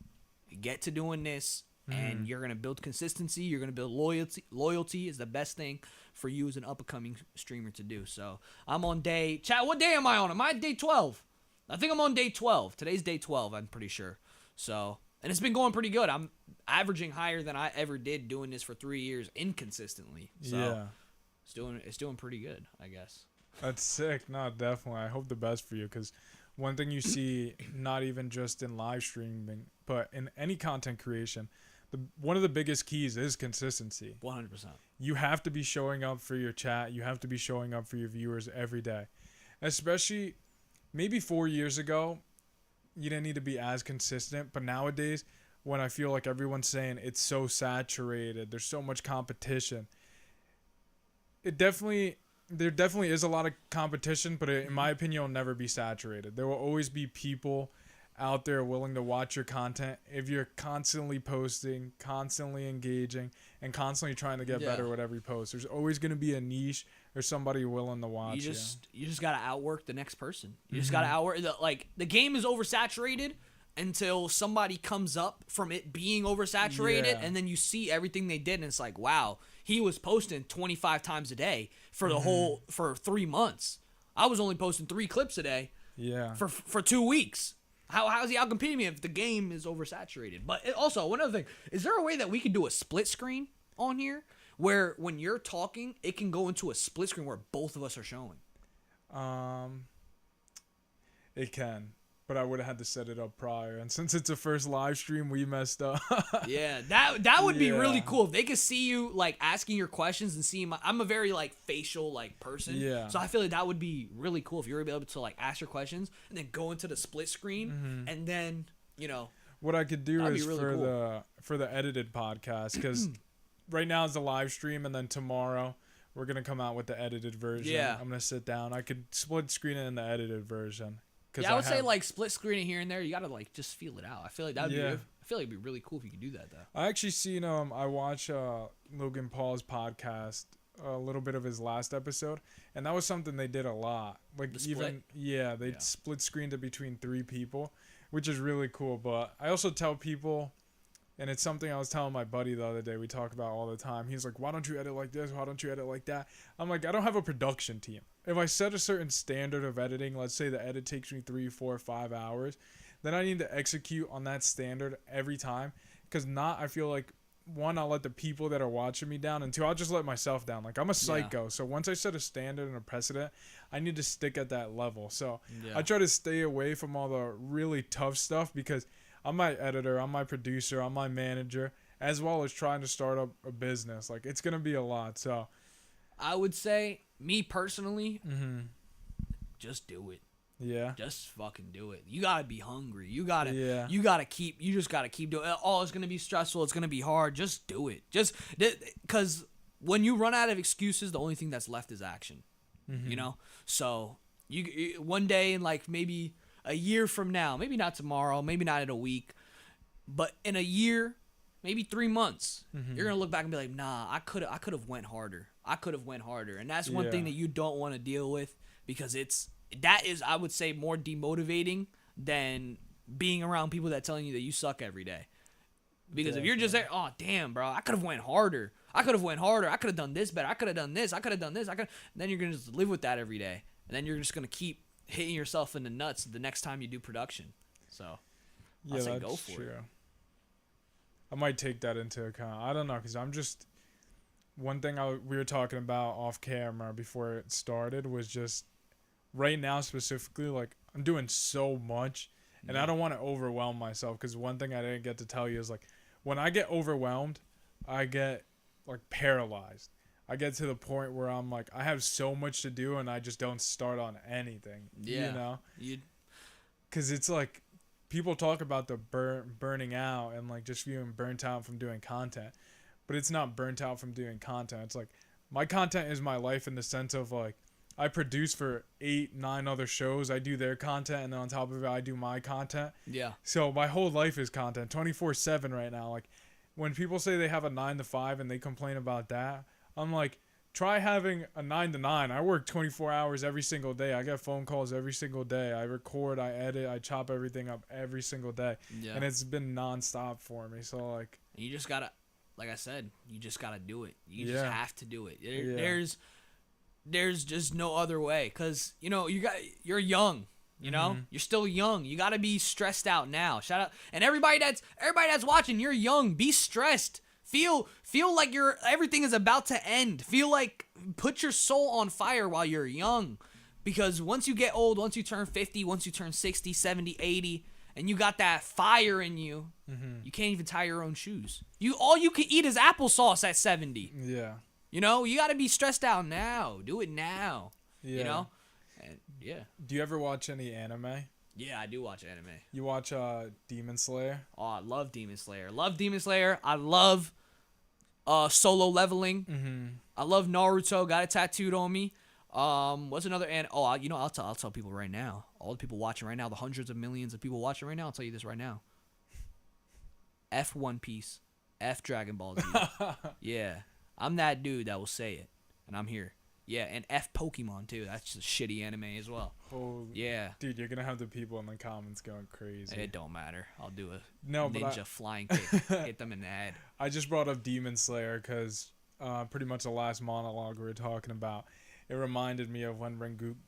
S2: get to doing this, and you're going to build consistency. You're going to build loyalty. Loyalty is the best thing for you as an up-and-coming streamer to do. So I'm on what day am I on? Am I day 12? I think I'm on day 12. Today's day 12, I'm pretty sure. So, and it's been going pretty good. I'm averaging higher than I ever did doing this for 3 years inconsistently. So yeah. It's doing pretty good, I guess.
S1: That's sick. No, definitely. I hope the best for you, because one thing you see, not even just in live streaming, but in any content creation, one of the biggest keys is consistency.
S2: 100%.
S1: You have to be showing up for your chat. You have to be showing up for your viewers every day. Especially maybe 4 years ago, you didn't need to be as consistent. But nowadays, when I feel like everyone's saying it's so saturated, there's so much competition, there definitely is a lot of competition, but in my opinion, it'll never be saturated. There will always be people out there willing to watch your content if you're constantly posting, constantly engaging, and constantly trying to get better with every post. There's always going to be a niche or somebody willing to watch you.
S2: You just got to outwork the next person. You just got to outwork. The game is oversaturated. until somebody comes up from it being oversaturated,
S1: Yeah.
S2: and then you see everything they did, and it's like, wow, he was posting 25 times a day for the for 3 months. I was only posting 3 clips a day
S1: Yeah.
S2: for 2 weeks. How is he out competing me if the game is oversaturated? But also, one other thing, is there a way that we can do a split screen on here where when you're talking, it can go into a split screen where both of us are showing?
S1: It can, but I would have had to set it up prior, and since it's a first live stream, we messed up.
S2: Yeah, that would be really
S1: Yeah.
S2: cool if they could see you like asking your questions and seeing I'm a very like facial like person.
S1: Yeah.
S2: So I feel like that would be really cool if you were able to like ask your questions and then go into the split screen and then, you know.
S1: What I could do
S2: That'd be
S1: is
S2: really
S1: for
S2: cool.
S1: the edited podcast, because right now it's a live stream, and then tomorrow we're gonna come out with the edited version.
S2: Yeah.
S1: I'm gonna sit down. I could split screen it in the edited version.
S2: Yeah, I would say like split screening here and there. You gotta like just feel it out. I feel like that would
S1: Yeah.
S2: be. I feel like it'd be really cool if you could do that though.
S1: I actually seen I watch Logan Paul's podcast, a little bit of his last episode, and that was something they did a lot. Like
S2: The split?
S1: they split screened it between 3 people, which is really cool. But I also tell people, and it's something I was telling my buddy the other day, we talk about all the time. He's like, why don't you edit like this? Why don't you edit like that? I'm like, I don't have a production team. If I set a certain standard of editing, let's say the edit takes me 3, 4, 5 hours, then I need to execute on that standard every time. Because I feel like, 1, I'll let the people that are watching me down, and 2, I'll just let myself down. Like, I'm a psycho. So once I set a standard and a precedent, I need to stick at that level. So
S2: Yeah.
S1: I try to stay away from all the really tough stuff, because I'm my editor, I'm my producer, I'm my manager, as well as trying to start up a business. Like, it's going to be a lot. So
S2: I would say, me personally, just do it.
S1: yeah.
S2: Just fucking do it. You gotta be hungry. You gotta.
S1: Yeah.
S2: You just gotta keep doing it. Oh, it's gonna be stressful. It's gonna be hard. Just do it. Because when you run out of excuses, the only thing that's left is action. You know. So you one day in like maybe a year from now, maybe not tomorrow, maybe not in a week, but in a year, maybe 3 months, you're gonna look back and be like, nah, I could have went harder. I could have went harder. And that's one thing that you don't want to deal with, because that is, I would say, more demotivating than being around people that telling you that you suck every day. Because if you're just there, oh damn, bro, I could have went harder. I could have done this better. I could have done this. Then you're gonna just live with that every day, and then you're just gonna keep hitting yourself in the nuts the next time you do production. So
S1: Yeah,
S2: I'll say
S1: that's
S2: go for
S1: true.
S2: it.
S1: I might take that into account. I don't know, because I'm just... One thing we were talking about off camera before it started was just... Right now, specifically, like, I'm doing so much, and I don't want to overwhelm myself, because one thing I didn't get to tell you is, like, when I get overwhelmed, I get, like, paralyzed. I get to the point where I'm like, I have so much to do, and I just don't start on anything.
S2: Yeah.
S1: You know? Because it's like... People talk about the burning out and like just feeling burnt out from doing content, but it's not burnt out from doing content. It's like my content is my life, in the sense of like I produce for 8, 9 other shows. I do their content, and then on top of it, I do my content.
S2: Yeah.
S1: So my whole life is content, 24/7 right now. Like when people say they have a 9 to 5 and they complain about that, I'm like, try having a 9 to 9. I work 24 hours every single day. I get phone calls every single day. I record, I edit, I chop everything up every single day.
S2: Yeah.
S1: And it's been nonstop for me. So like,
S2: You just gotta, like I said, you just gotta do it. You
S1: Yeah.
S2: just have to do it.
S1: Yeah.
S2: There's just no other way, cause you're young. You know, you're still young. You gotta be stressed out now. Shout out, and everybody that's watching. You're young. Be stressed. Feel like everything is about to end. Put your soul on fire while you're young, because once you get old, once you turn 50, once you turn 60, 70, 80, and you got that fire in you, you can't even tie your own shoes. All you can eat is applesauce at 70.
S1: yeah.
S2: You know, you got to be stressed out now. Do it now.
S1: Yeah.
S2: You know? And yeah.
S1: Do you ever watch any anime?
S2: Yeah, I do watch anime.
S1: You watch Demon Slayer?
S2: Oh, I love Demon Slayer. I love Solo Leveling. I love Naruto. Got it tattooed on me. What's another I'll tell people right now. All the people watching right now, the hundreds of millions of people watching right now, I'll tell you this right now. F One Piece. F Dragon Ball Z. Yeah. I'm that dude that will say it. And I'm here. Yeah, and F Pokemon too. That's just a shitty anime as well.
S1: Oh,
S2: Yeah.
S1: dude, you're gonna have the people in the comments going crazy.
S2: It don't matter. I'll do a
S1: But
S2: ninja flying kick. Hit them in the head.
S1: I just brought up Demon Slayer because pretty much the last monologue we were talking about, it reminded me of when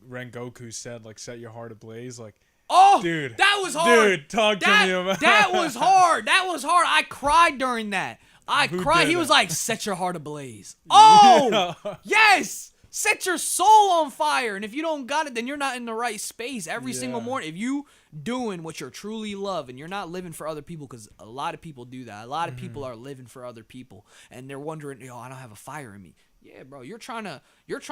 S1: Rengoku said, like, set your heart ablaze. Like,
S2: Oh,
S1: dude,
S2: that was hard.
S1: Dude, talk to me about
S2: that. Was hard. That was hard. I cried during that. I cried. He was
S1: didn't?
S2: like, set your heart ablaze. Oh, yes. Set your soul on fire. And if you don't got it, then you're not in the right space every single morning. If you doing what you're truly love and you're not living for other people, because a lot of people do that. A lot of people are living for other people and they're wondering, I don't have a fire in me. Yeah, bro, you're trying to keep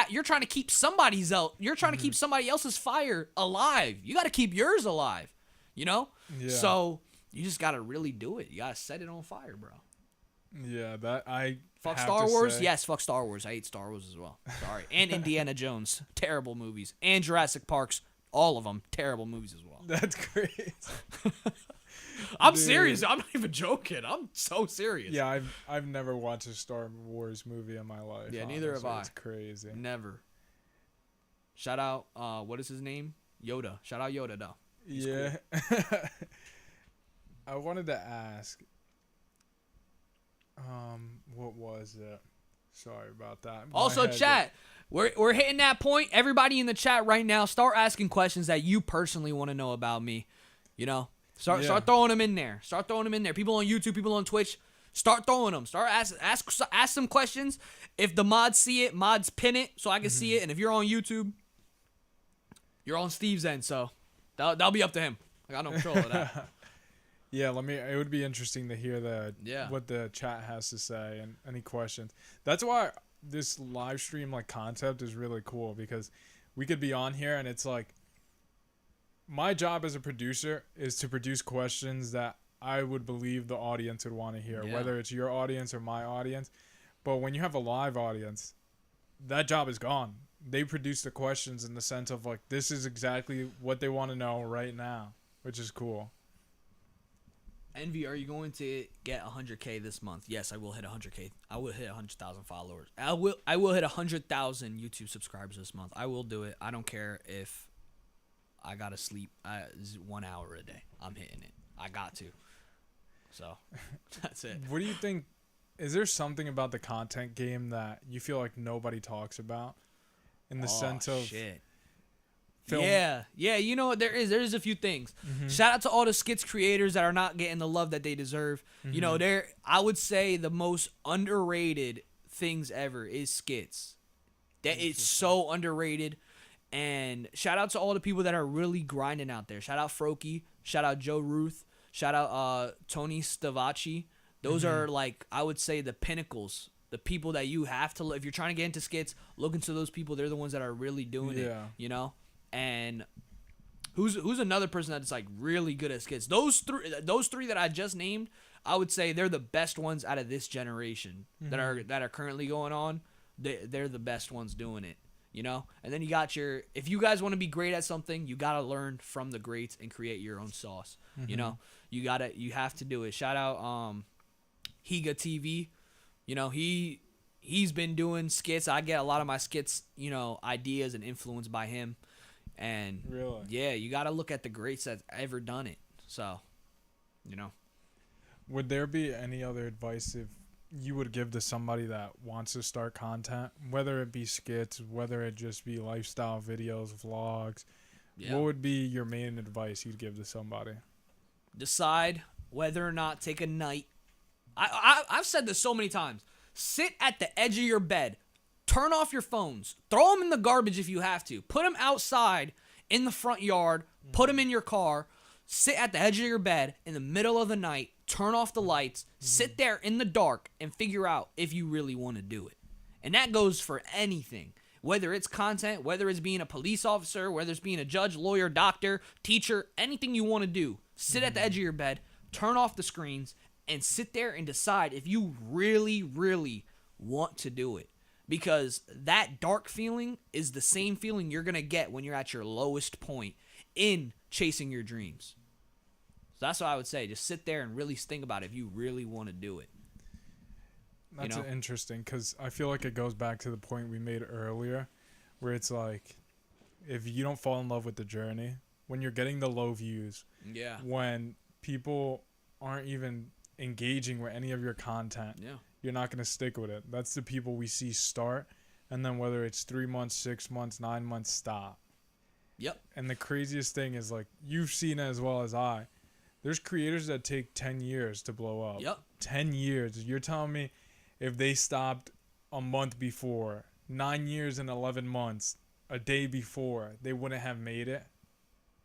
S2: you're trying to keep somebody else's fire alive. You got to keep yours alive, Yeah. So you just got to really do it. You got to set it on fire, bro.
S1: Yeah, that I
S2: fuck
S1: have
S2: Star
S1: to
S2: Wars.
S1: say.
S2: Yes, fuck Star Wars. I hate Star Wars as well. Sorry. And Indiana Jones, terrible movies. And Jurassic Parks, all of them terrible movies as well.
S1: That's great.
S2: I'm serious. I'm not even joking. I'm so serious.
S1: Yeah, I've never watched a Star Wars movie in my life.
S2: Yeah, neither have I.
S1: It's crazy.
S2: Never. Shout out, what is his name? Yoda. Shout out Yoda, though. He's
S1: yeah.
S2: cool.
S1: I wanted to ask, what was it? Sorry about that.
S2: Also, chat. We're hitting that point. Everybody in the chat right now, start asking questions that you personally want to know about me. Start throwing them in there. Start throwing them in there. People on YouTube, people on Twitch, start throwing them. Start ask some questions. If the mods see it, mods pin it so I can see it. And if you're on YouTube, you're on Steve's end, so that'll be up to him. I got no control of that.
S1: Yeah, it would be interesting to hear what the chat has to say and any questions. That's why this live stream concept is really cool, because we could be on here and it's like, my job as a producer is to produce questions that I would believe the audience would want to hear, whether it's your audience or my audience. But when you have a live audience, that job is gone. They produce the questions in the sense of this is exactly what they want to know right now, which is cool.
S2: Envy, are you going to get 100K this month? Yes, I will hit 100K. I will hit 100,000 followers. I will hit 100,000 YouTube subscribers this month. I will do it. I don't care if I gotta sleep 1 hour a day. I'm hitting it. I got to. So that's it.
S1: What do you think? Is there something about the content game that you feel like nobody talks about, in the sense of
S2: shit.
S1: Film?
S2: Yeah. There's a few things. Shout out to all the skits creators that are not getting the love that they deserve. I would say the most underrated things ever is skits. That it's so underrated. And shout out to all the people that are really grinding out there. Shout out Froki. Shout out Joe Ruth. Shout out Tony Stavacci. Those are I would say the pinnacles. The people that you have to, if you're trying to get into skits, look into those people. They're the ones that are really doing it. And who's another person that's really good at skits? Those three that I just named, I would say they're the best ones out of this generation that are currently going on. They're the best ones doing it, And then you got if you guys want to be great at something, you gotta learn from the greats and create your own sauce. You have to do it. Shout out Higa TV. He's been doing skits. I get a lot of my skits, ideas and influenced by him. And
S1: really,
S2: yeah, you got to look at the greats that's ever done it. So,
S1: would there be any other advice if you would give to somebody that wants to start content, whether it be skits, whether it just be lifestyle videos, vlogs? Yeah. What would be your main advice you'd give to somebody?
S2: Decide whether or not take a night. I've said this so many times. Sit at the edge of your bed. Turn off your phones. Throw them in the garbage if you have to. Put them outside in the front yard. Put them in your car. Sit at the edge of your bed in the middle of the night. Turn off the lights. Sit there in the dark and figure out if you really want to do it. And that goes for anything. Whether it's content, whether it's being a police officer, whether it's being a judge, lawyer, doctor, teacher, anything you want to do. Sit at the edge of your bed. Turn off the screens. And sit there and decide if you really, really want to do it. Because that dark feeling is the same feeling you're going to get when you're at your lowest point in chasing your dreams. So that's what I would say. Just sit there and really think about if you really want to do it.
S1: That's interesting because I feel like it goes back to the point we made earlier where it's like if you don't fall in love with the journey, when you're getting the low views,
S2: Yeah.
S1: when people aren't even engaging with any of your content, you're not going to stick with it. That's the people we see start, and then whether it's 3 months, 6 months, 9 months, stop.
S2: Yep.
S1: And the craziest thing is, like, you've seen it as well as I. There's creators that take 10 years to blow up.
S2: Yep.
S1: 10 years. You're telling me if they stopped a month before, 9 years and 11 months, a day before, they wouldn't have made it?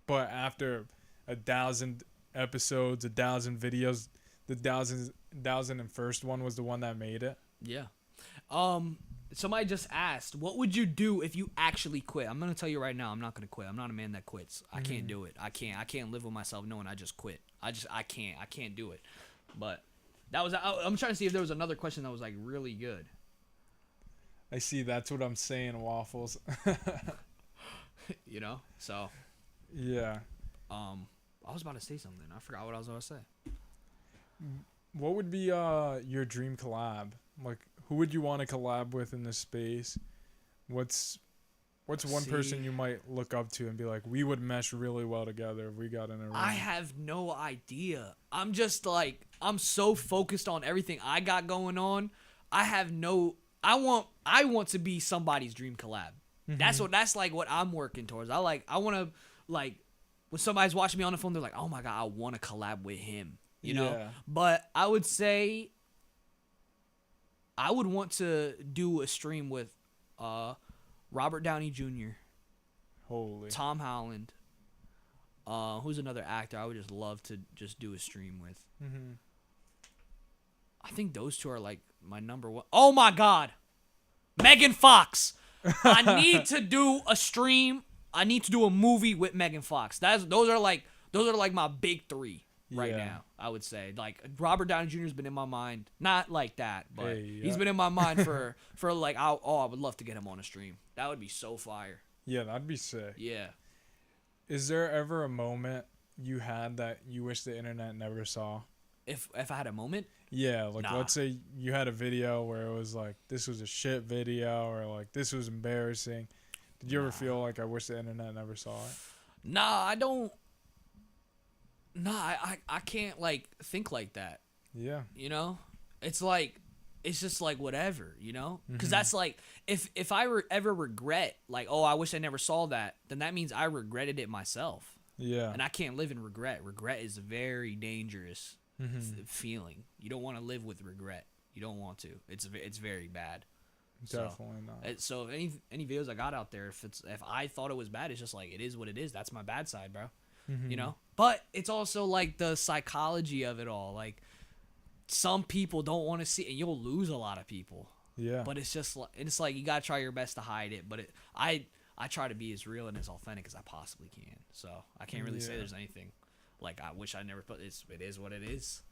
S1: But after 1,000 episodes, 1,000 videos, the 1,001st one was the one that made it?
S2: Yeah. Somebody just asked, what would you do if you actually quit? I'm going to tell you right now, I'm not going to quit. I'm not a man that quits. I can't do it. I can't live with myself knowing I just quit. I can't do it. But I'm trying to see if there was another question that was like really good.
S1: I see. That's what I'm saying, Waffles.
S2: So.
S1: Yeah.
S2: I was about to say something. I forgot what I was about to say.
S1: What would be your dream collab? Like, who would you want to collab with in this space? What's one person you might look up to and be like, we would mesh really well together if we got in a room?
S2: I have no idea. I'm just like, I'm so focused on everything I got going on. I want to be somebody's dream collab. That's like what I'm working towards. I want to, like, when somebody's watching me on the phone, they're like, oh my God, I want to collab with him, you know?
S1: Yeah.
S2: But I would say I would want to do a stream with Robert Downey Jr.,
S1: Holy.
S2: Tom Holland, who's another actor I would just love to just do a stream with. I think those two are like my number one. Oh my God, Megan Fox. I need to do a stream. I need to do a movie with Megan Fox. Those are like my big three right now. I would say, like, Robert Downey Jr. has been in my mind, not like that, but he's been in my mind for like, I would love to get him on a stream. That would be so fire.
S1: Yeah, that'd be sick.
S2: Yeah.
S1: Is there ever a moment you had that you wish the internet never saw?
S2: If I had a moment?
S1: Yeah, like, let's say you had a video where it was like, this was a shit video, or like, this was embarrassing. Did you ever feel like, I wish the internet never saw it?
S2: Nah, I don't. Nah, I can't, like, think like that.
S1: Yeah.
S2: You know? It's like, it's just like whatever, you know? Because that's like, if I ever regret, like, oh, I wish I never saw that, then that means I regretted it myself.
S1: Yeah.
S2: And I can't live in regret. Regret is a very dangerous feeling. You don't want to live with regret. You don't want to. It's very bad.
S1: Definitely not.
S2: So any videos I got out there, if I thought it was bad, it's just like, it is what it is. That's my bad side, bro. You know? But it's also like the psychology of it all. Like, some people don't want to see it, and you'll lose a lot of people.
S1: Yeah.
S2: But it's just like, it's like you gotta try your best to hide it. But I try to be as real and as authentic as I possibly can. So I can't really say there's anything like I wish I never put. It is what it is.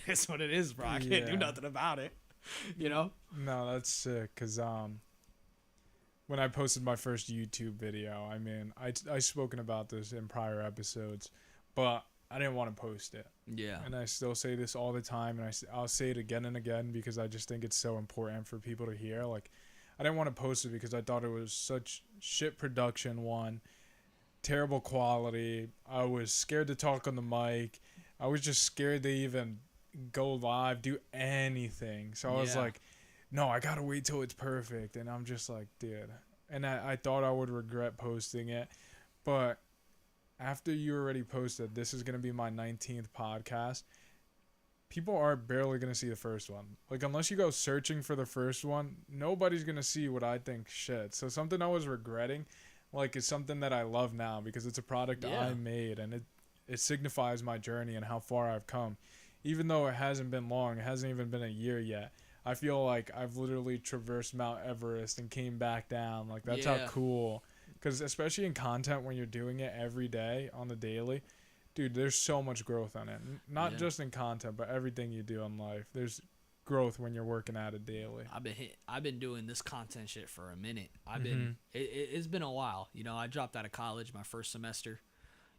S2: It's what it is, bro. I can't do nothing about it. You know?
S1: No, that's sick. Cause when I posted my first YouTube video, I mean, I spoken about this in prior episodes, but I didn't want to post it.
S2: Yeah.
S1: And I still say this all the time, and I'll say it again and again because I just think it's so important for people to hear. Like, I didn't want to post it because I thought it was such shit production, one, terrible quality. I was scared to talk on the mic. I was just scared to even go live, do anything. So I was like, no, I gotta wait till it's perfect. And I'm just like, dude. And I thought I would regret posting it. But after you already posted, this is going to be my 19th podcast. People are barely going to see the first one. Like, unless you go searching for the first one, nobody's going to see what I think shit. So something I was regretting, like, is something that I love now because it's a product I made. And it signifies my journey and how far I've come. Even though it hasn't been long, it hasn't even been a year yet. I feel like I've literally traversed Mount Everest and came back down. Like, that's how cool. Because especially in content, when you're doing it every day on the daily, dude, there's so much growth on it. Not just in content, but everything you do in life. There's growth when you're working at it daily.
S2: I've been doing this content shit for a minute. It's been a while. You know, I dropped out of college my first semester.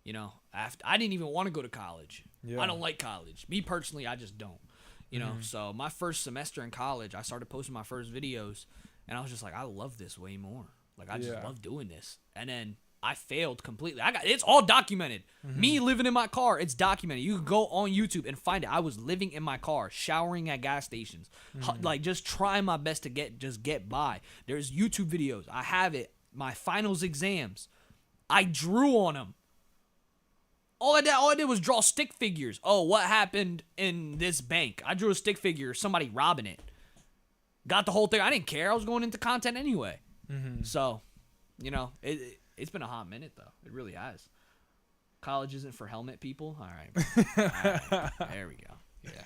S2: You know, I didn't even want to go to college. Yeah. I don't like college. Me personally, I just don't. You know, so my first semester in college, I started posting my first videos, and I was just like, I love this way more. Like, I just love doing this. And then I failed completely. It's all documented. Me living in my car, it's documented. You can go on YouTube and find it. I was living in my car, showering at gas stations, like just trying my best to get by. There's YouTube videos. I have it. My finals exams, I drew on them. All I did was draw stick figures. Oh, what happened in this bank? I drew a stick figure, somebody robbing it. Got the whole thing. I didn't care. I was going into content anyway. So, you know, it's been a hot minute, though. It really has. College isn't for helmet people? All right. All right. There we go. Yeah.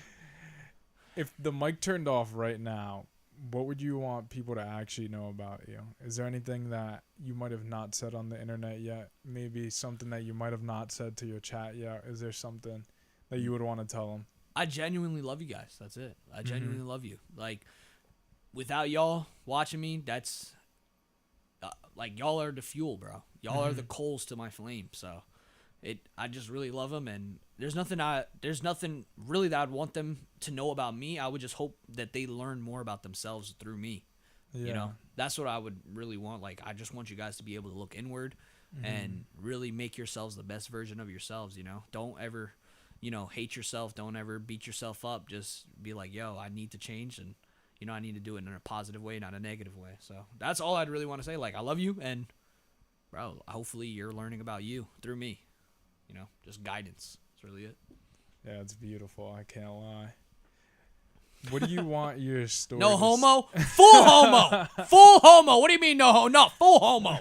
S1: If the mic turned off right now, what would you want people to actually know about you? Is there anything that you might have not said on the internet yet? Maybe something that you might have not said to your chat yet? Is there something that you would want to tell them?
S2: I genuinely love you guys. That's it. I genuinely love you. Like, without y'all watching me, that's like, y'all are the fuel, bro. Y'all are the coals to my flame. So I just really love them, and there's nothing really that I'd want them to know about me. I would just hope that they learn more about themselves through me. Yeah. You know, that's what I would really want. Like, I just want you guys to be able to look inward and really make yourselves the best version of yourselves. You know, don't ever, you know, hate yourself. Don't ever beat yourself up. Just be like, yo, I need to change, and you know, I need to do it in a positive way, not a negative way. So that's all I'd really want to say. Like, I love you, and bro, hopefully you're learning about you through me. You know, just guidance. That's really it.
S1: Yeah, it's beautiful. I can't lie. What do you want your story?
S2: No homo? Full homo. Full homo. What do you mean no homo? No, full homo.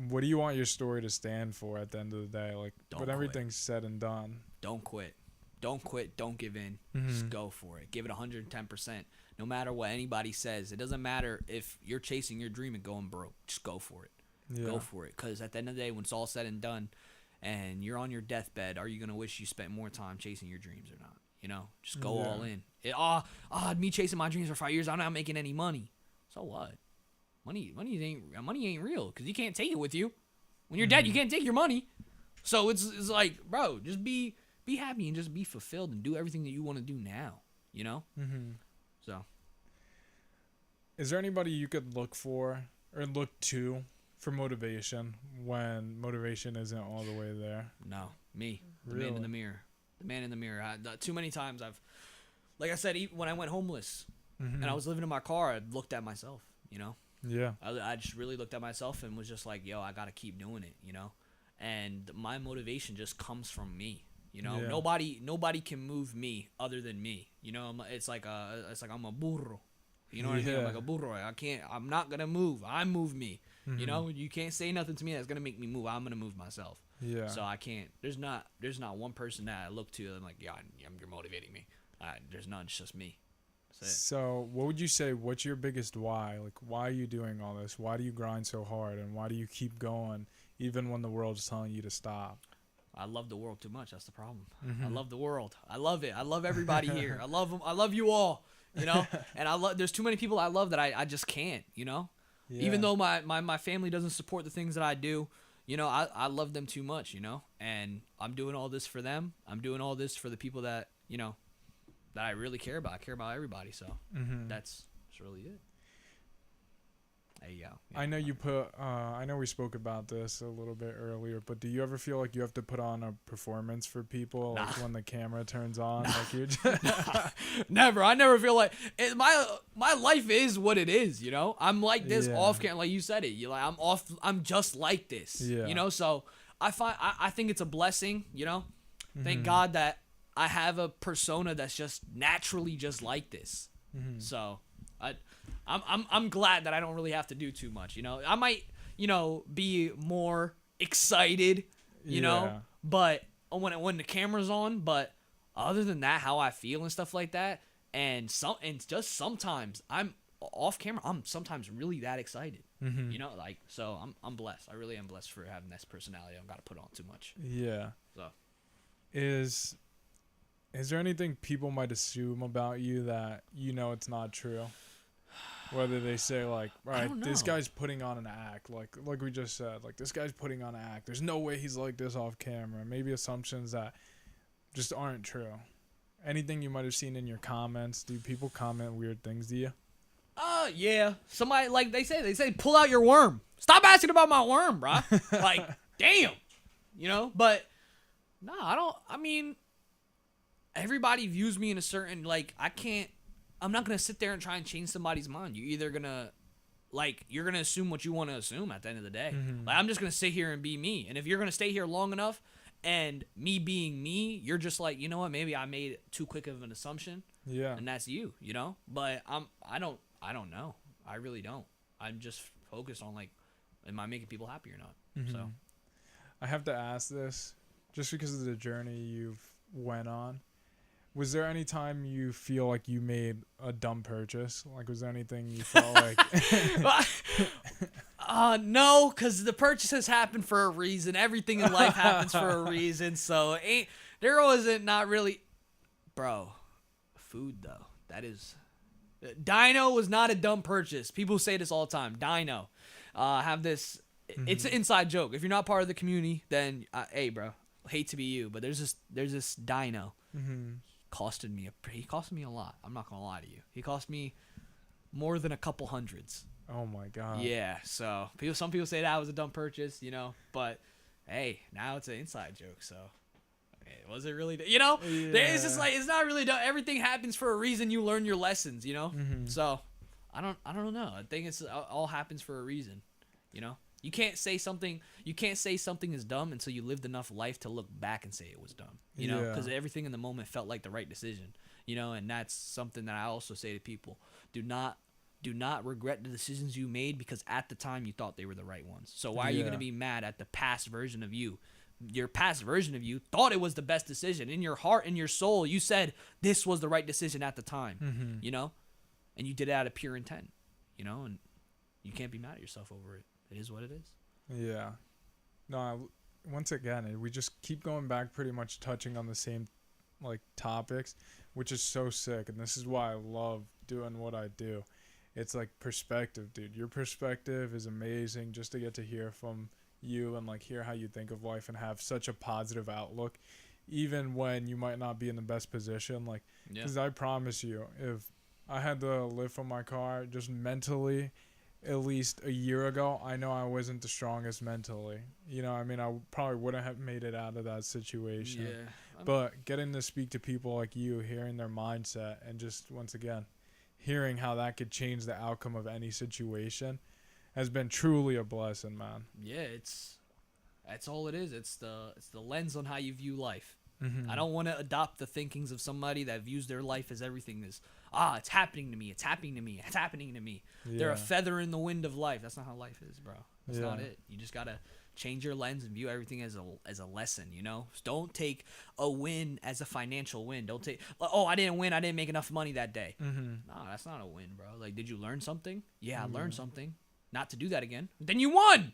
S1: What do you want your story to stand for at the end of the day? Like,
S2: Don't
S1: when
S2: quit.
S1: everything's said and done.
S2: Don't quit. Don't quit. Don't give in. Just go for it. Give it 110%. No matter what anybody says. It doesn't matter if you're chasing your dream and going broke. Just go for it.
S1: Yeah.
S2: Go for it. Because at the end of the day, when it's all said and done and you're on your deathbed, are you going to wish you spent more time chasing your dreams or not? You know, just go all in. Me chasing my dreams for 5 years, I'm not making any money. So what? Money ain't real, because you can't take it with you. When you're dead, you can't take your money. So it's like, bro, just be happy and just be fulfilled and do everything that you want to do now. You know. So,
S1: is there anybody you could look for or look to for motivation when motivation isn't all the way there?
S2: No, me, the
S1: Really?
S2: man in the mirror. The man in the mirror. Too many times like I said, when I went homeless and I was living in my car, I looked at myself, you know?
S1: Yeah.
S2: I just really looked at myself and was just like, yo, I got to keep doing it, you know? And my motivation just comes from me, you know?
S1: Yeah.
S2: Nobody can move me other than me, you know? It's like I'm a burro. You know what I mean? I'm like a burro. I'm not going to move. I move me. You know, you can't say nothing to me that's gonna make me move. I'm gonna move myself.
S1: Yeah.
S2: So I can't. There's not one person that I look to and I'm like, yeah, you're motivating me. There's none. It's just me. That's it.
S1: So what would you say? What's your biggest why? Like, why are you doing all this? Why do you grind so hard? And why do you keep going even when the world's telling you to stop?
S2: I love the world too much. That's the problem. I love the world. I love it. I love everybody here. I love them. I love you all. You know. And there's too many people I love that I just can't. You know. Yeah. Even though my family doesn't support the things that I do, you know, I love them too much, you know, and I'm doing all this for them. I'm doing all this for the people that, you know, that I really care about. I care about everybody. So that's really it. There you go. Yeah.
S1: I know we spoke about this a little bit earlier, but do you ever feel like you have to put on a performance for people like when the camera turns on? Like you're just
S2: Never. I never feel like my life is what it is, you know? I'm like this off camera, like you said it. You like I'm just like this. Yeah. You know, so I think it's a blessing, you know? Thank God that I have a persona that's just naturally just like this. So I'm glad that I don't really have to do too much, you know. I might, you know, be more excited, you know, but when the camera's on, but other than that, how I feel and stuff like that, and just sometimes I'm off camera, I'm sometimes really that excited, you know, like, so I'm blessed. I really am blessed for having this personality. I don't got to put on too much.
S1: Yeah.
S2: So
S1: Is there anything people might assume about you that you know it's not true? Whether they say like, right, this guy's putting on an act, like we just said, like this guy's putting on an act. There's no way he's like this off camera. Maybe assumptions that just aren't true. anything you might have seen in your comments? Do people comment weird things to you?
S2: Yeah. Somebody, like they say, pull out your worm. Stop asking about my worm, bro. Like, damn. You know? But, no, I mean, everybody views me in a certain, like, I'm not going to sit there and try and change somebody's mind. You're either going to, like, you're going to assume what you want to assume at the end of the day. Like, I'm just going to sit here and be me. And if you're going to stay here long enough and me being me, you're just like, you know what, maybe I made too quick of an assumption.
S1: Yeah.
S2: And that's you, you know? But I don't know. I really don't. I'm just focused on, like, am I making people happy or not? So
S1: I have to ask this just because of the journey you've went on. Was there any time you feel like you made a dumb purchase? Like, was there anything you felt like?
S2: No, because the purchases happen for a reason. Everything in life happens for a reason. So there wasn't not really, bro. Food though, that is. Dino was not a dumb purchase. People say this all the time. Dino, have this. It's an inside joke. If you're not part of the community, then hey, bro, hate to be you, but there's this Dino. He costed me a lot. I'm not gonna lie to you. He cost me more than a couple hundreds.
S1: Oh my god.
S2: Yeah. So some people say that was a dumb purchase, you know. But hey, now it's an inside joke. So was it really? You know, it's just like it's not really dumb. Everything happens for a reason. You learn your lessons, you know. So I don't know. I think it's all happens for a reason, you know. You can't say something is dumb until you lived enough life to look back and say it was dumb, you know, because everything in the moment felt like the right decision, you know, and that's something that I also say to people. Do not regret the decisions you made because at the time you thought they were the right ones. So why are you going to be mad at the past version of you? Your past version of you thought it was the best decision. In your heart, in your soul, you said this was the right decision at the time, you know, and you did it out of pure intent, you know, and you can't be mad at yourself over it. It is what it is.
S1: Yeah. No, once again, we just keep going back pretty much touching on the same, like, topics, which is so sick. And this is why I love doing what I do. It's like perspective, dude. Your perspective is amazing just to get to hear from you and, like, hear how you think of life and have such a positive outlook, even when you might not be in the best position. Like, because I promise you, if I had to live from my car just mentally at least a year ago, I know I wasn't the strongest mentally. You know, I mean, I probably wouldn't have made it out of that situation. Yeah. But getting to speak to people like you, hearing their mindset, and just, once again, hearing how that could change the outcome of any situation has been truly a blessing, man.
S2: Yeah, that's all it is. It's the lens on how you view life. I don't want to adopt the thinkings of somebody that views their life as everything is, it's happening to me, it's happening to me, it's happening to me. Yeah. They're a feather in the wind of life. That's not how life is, bro. That's not it. You just got to change your lens and view everything as a lesson, you know? Don't take a win as a financial win. Don't take, I didn't win, I didn't make enough money that day. No, that's not a win, bro. Like, did you learn something? Yeah, I learned something. Not to do that again. Then you won.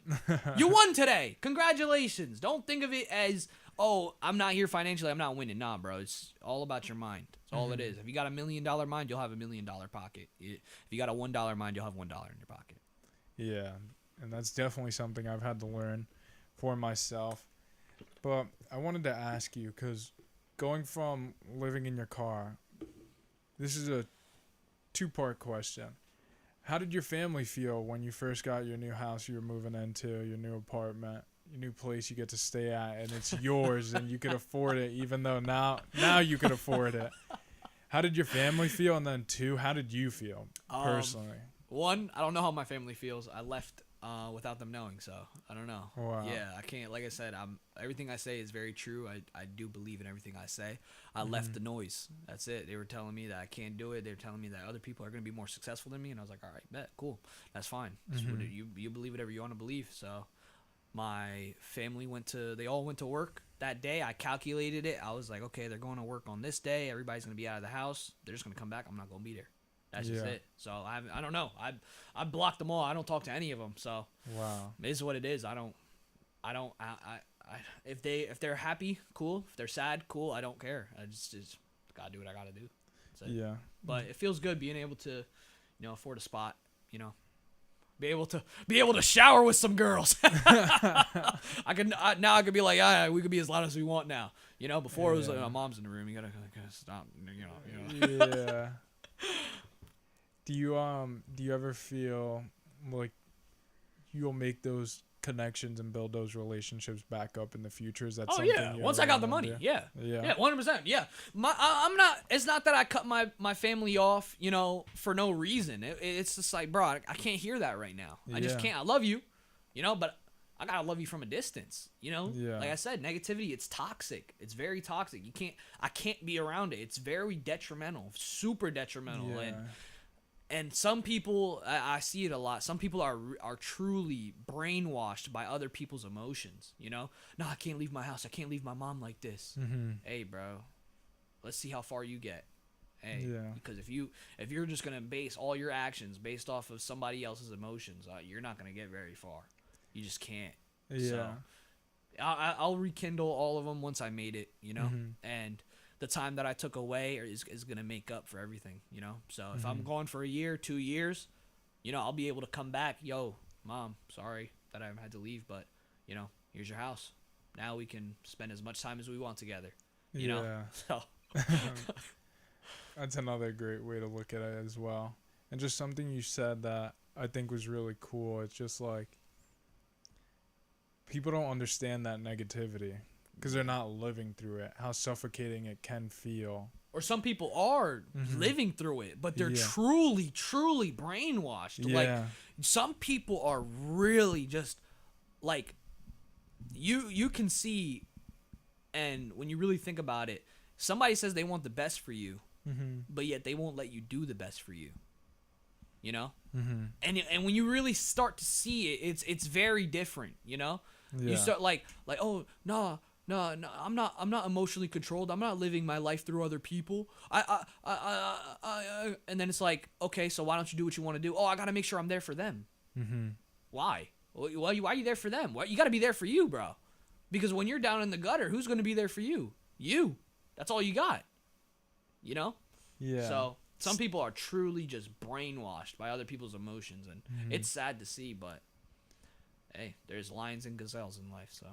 S2: You won today. Congratulations. Don't think of it as, I'm not here financially, I'm not winning. Nah, bro. It's all about your mind. That's all it is. If you got $1 million mind, you'll have $1 million pocket. If you got a $1 mind, you'll have $1 in your pocket.
S1: Yeah, and that's definitely something I've had to learn for myself. But I wanted to ask you, because going from living in your car, this is a two-part question. How did your family feel when you first got your new house you were moving into, your new apartment, your new place you get to stay at, and it's yours and you could afford it, even though now you could afford it? How did your family feel? And then two, how did you feel personally?
S2: One, I don't know how my family feels. I left without them knowing, so I don't know.
S1: Wow.
S2: Yeah, I can't. Like I said, everything I say is very true. I do believe in everything I say. I left the noise. That's it. They were telling me that I can't do it. They were telling me that other people are going to be more successful than me, and I was like, all right, bet, cool, that's fine. You believe whatever you want to believe. So my family they all went to work that day. I calculated it. I was like, okay, they're going to work on this day. Everybody's going to be out of the house. They're just going to come back. I'm not going to be there. That's just it. So I don't know. I blocked them all. I don't talk to any of them. So
S1: wow,
S2: it is what it is. I if they're happy, cool. If they're sad, cool. I don't care. I just gotta do what I gotta do.
S1: Yeah.
S2: But it feels good being able to, afford a spot. be able to shower with some girls. I can now. I could be like, yeah, we could be as loud as we want now. You know, before it was like, my mom's in the room. You gotta stop. You know.
S1: Yeah. Do you ever feel like you'll make those connections and build those relationships back up in the future? Is that something
S2: Yeah.
S1: you
S2: Once
S1: ever
S2: I got the
S1: wanna
S2: money,
S1: do?
S2: yeah,
S1: Yeah.
S2: 100%. Yeah, I'm not. It's not that I cut my family off, you know, for no reason. It's just like, bro, I can't hear that right now. I just
S1: Yeah.
S2: can't. I love you, you know, but I gotta love you from a distance, you know.
S1: Yeah.
S2: Like I said, negativity, it's toxic. It's very toxic. I can't be around it. It's very detrimental, super detrimental,
S1: Yeah.
S2: and some people, I see it a lot. Some people are truly brainwashed by other people's emotions. You know, no, I can't leave my house. I can't leave my mom like this.
S1: Mm-hmm.
S2: Hey, bro, let's see how far you get. Hey,
S1: Yeah.
S2: because if you're just gonna base all your actions based off of somebody else's emotions, you're not gonna get very far. You just can't.
S1: Yeah.
S2: So, I'll rekindle all of them once I made it. You know,
S1: Mhm.
S2: and the time that I took away is going to make up for everything, you know? So if I'm gone for a year, 2 years, you know, I'll be able to come back. Yo, mom, sorry that I had to leave, but, you know, here's your house. Now we can spend as much time as we want together, you know? So
S1: That's another great way to look at it as well. And just something you said that I think was really cool. It's just like people don't understand that negativity because they're not living through it, how suffocating it can feel.
S2: or some people are living through it, but they're
S1: Yeah.
S2: truly, truly brainwashed. Like,
S1: Yeah.
S2: some people are really just like, you can see, and when you really think about it, somebody says they want the best for you, but yet they won't let you do the best for you. You know? And when you really start to see it, it's very different, you know?
S1: Yeah.
S2: You start like, oh, no, I'm not emotionally controlled. I'm not living my life through other people. And then it's like, okay, so why don't you do what you want to do? Oh, I got to make sure I'm there for them. Why? Why are you there for them? You got to be there for you, bro. Because when you're down in the gutter, who's going to be there for you? You. That's all you got. You know?
S1: Yeah.
S2: So some people are truly just brainwashed by other people's emotions, and it's sad to see, but hey, there's lions and gazelles in life, so.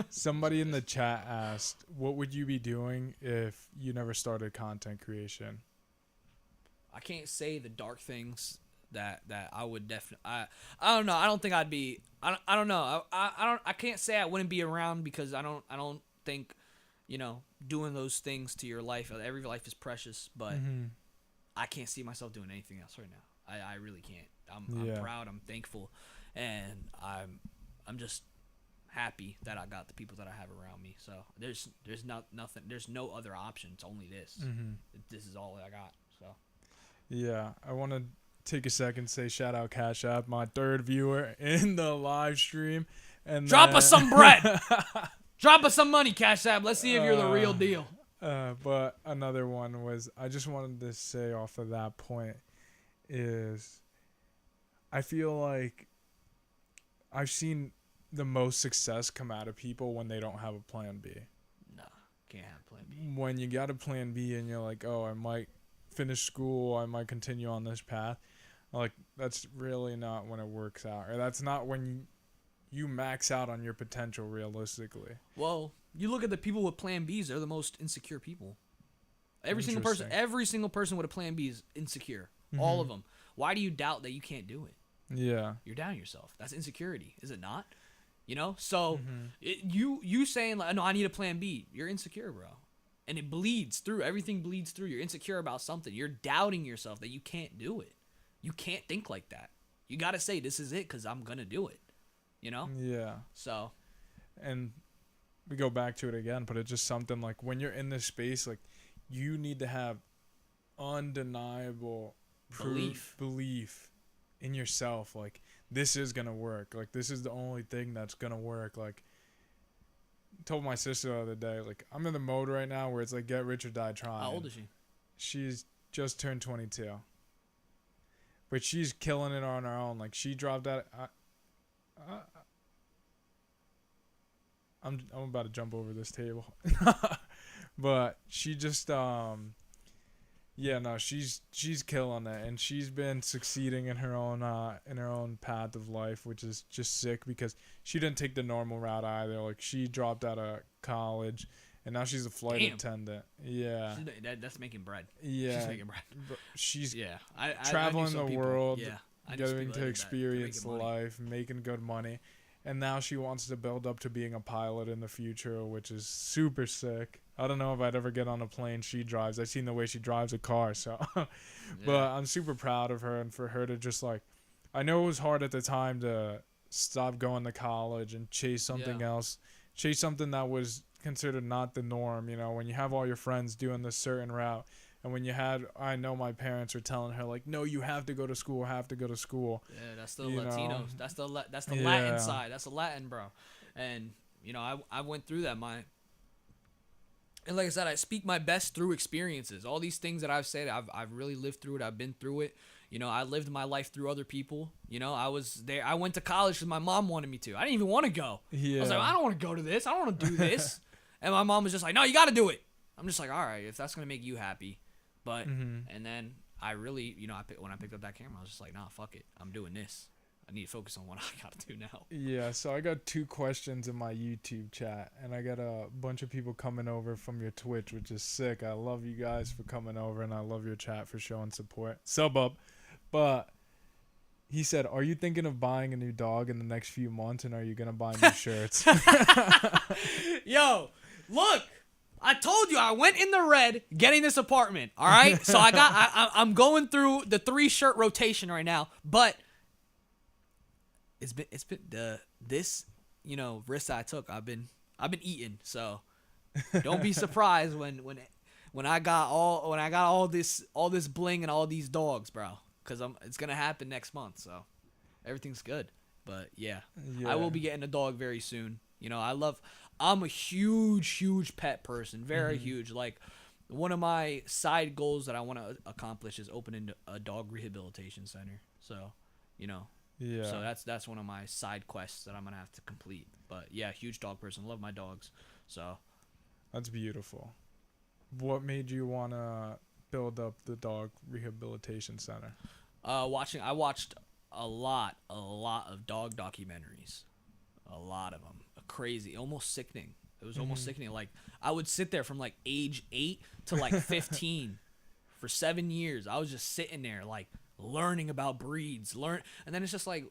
S1: Somebody in the chat asked, what would you be doing if you never started content creation?
S2: I can't say the dark things that I would definitely. I don't know. I don't think I'd be. I don't know. I can't say I wouldn't be around because I don't think, you know, doing those things to your life. Every life is precious, but I can't see myself doing anything else right now. I really can't. I'm proud. I'm thankful, and I'm just happy that I got the people that I have around me. So there's nothing. There's no other option. It's only this. This is all I got. So.
S1: Yeah, I want to take a second, say shout out Cash App, my third viewer in the live stream, and
S2: Drop us some bread. Drop us some money, Cash App. Let's see if you're the real deal.
S1: But another one was, I just wanted to say off of that point is, I feel like I've seen the most success come out of people when they don't have a plan B.
S2: Nah, can't have a plan B.
S1: When you got a plan B and you're like, oh, I might finish school, I might continue on this path, like, that's really not when it works out, or that's not when you max out on your potential realistically.
S2: Well, you look at the people with plan Bs, they're the most insecure people. Every single person with a plan B is insecure. All of them. Why do you doubt that you can't do it?
S1: Yeah.
S2: You're doubting yourself. That's insecurity, is it not? You know? So you saying like, no, I need a plan B. You're insecure, bro. And it bleeds through. Everything bleeds through. You're insecure about something. You're doubting yourself that you can't do it. You can't think like that. You got to say, this is it because I'm going to do it. You know?
S1: Yeah.
S2: So.
S1: And we go back to it again, but it's just something like when you're in this space, like, you need to have undeniable belief in yourself. Like, this is going to work. Like, this is the only thing that's going to work. Like, I told my sister the other day, like, I'm in the mode right now where it's like, get rich or die trying.
S2: How old is she? She's
S1: just turned 22. But she's killing it on her own. Like, she dropped out. I'm about to jump over this table. But she just Yeah, no, she's killing it, and she's been succeeding in her own path of life, which is just sick because she didn't take the normal route either. Like she dropped out of college, and now she's a flight
S2: Damn.
S1: attendant. Yeah,
S2: That's making bread.
S1: yeah,
S2: She's making bread.
S1: but she's
S2: Yeah, I knew
S1: traveling
S2: some
S1: the
S2: people.
S1: world,
S2: Yeah, I knew some
S1: getting
S2: people
S1: to
S2: that did that. They're
S1: experience
S2: making money.
S1: life, making good money, and now she wants to build up to being a pilot in the future, which is super sick. I don't know if I'd ever get on a plane she drives. I've seen the way she drives a car, so. But
S2: Yeah.
S1: I'm super proud of her, and for her to just like, I know it was hard at the time to stop going to college and chase something
S2: Yeah.
S1: else, chase something that was considered not the norm. You know, when you have all your friends doing this certain route, and when you had, I know my parents were telling her like, no, you have to go to school, have to go to school.
S2: Yeah, that's the
S1: You
S2: Latinos.
S1: know?
S2: That's the
S1: Yeah.
S2: Latin side. That's the Latin, bro. And I went through that. And like I said, I speak my best through experiences. All these things that I've said, I've really lived through it. I've been through it. I lived my life through other people. I was there. I went to college because my mom wanted me to. I didn't even want to go.
S1: Yeah.
S2: I was like, I don't want to go to this. I don't want to do this. And my mom was just like, no, you got to do it. I'm just like, all right, if that's gonna make you happy. But and then I really, when I picked up that camera, I was just like, nah, fuck it. I'm doing this. I need to focus on what I gotta do now.
S1: Yeah, so I got 2 questions in my YouTube chat, and I got a bunch of people coming over from your Twitch, which is sick. I love you guys for coming over, and I love your chat for showing support. Sub up. But he said, are you thinking of buying a new dog in the next few months, and are you going to buy new shirts?
S2: Yo, look. I told you I went in the red getting this apartment. All right, so I'm going through the 3-shirt rotation right now, but it's been this risk I took. I've been eating, so don't be surprised when I got all this bling and all these dogs, bro. Because it's gonna happen next month, so everything's good. But yeah, I will be getting a dog very soon. I'm a huge pet person, very huge. Like, one of my side goals that I want to accomplish is opening a dog rehabilitation center. So,
S1: Yeah.
S2: so that's one of my side quests that I'm gonna have to complete. But yeah, huge dog person, love my dogs. So
S1: That's beautiful. What made you want to build up the dog rehabilitation center?
S2: I watched a lot of dog documentaries, a lot of them. Crazy, almost sickening. It was almost sickening. Like, I would sit there from like age 8 to like 15 for 7 years. I was just sitting there like learning about breeds, and then it's just like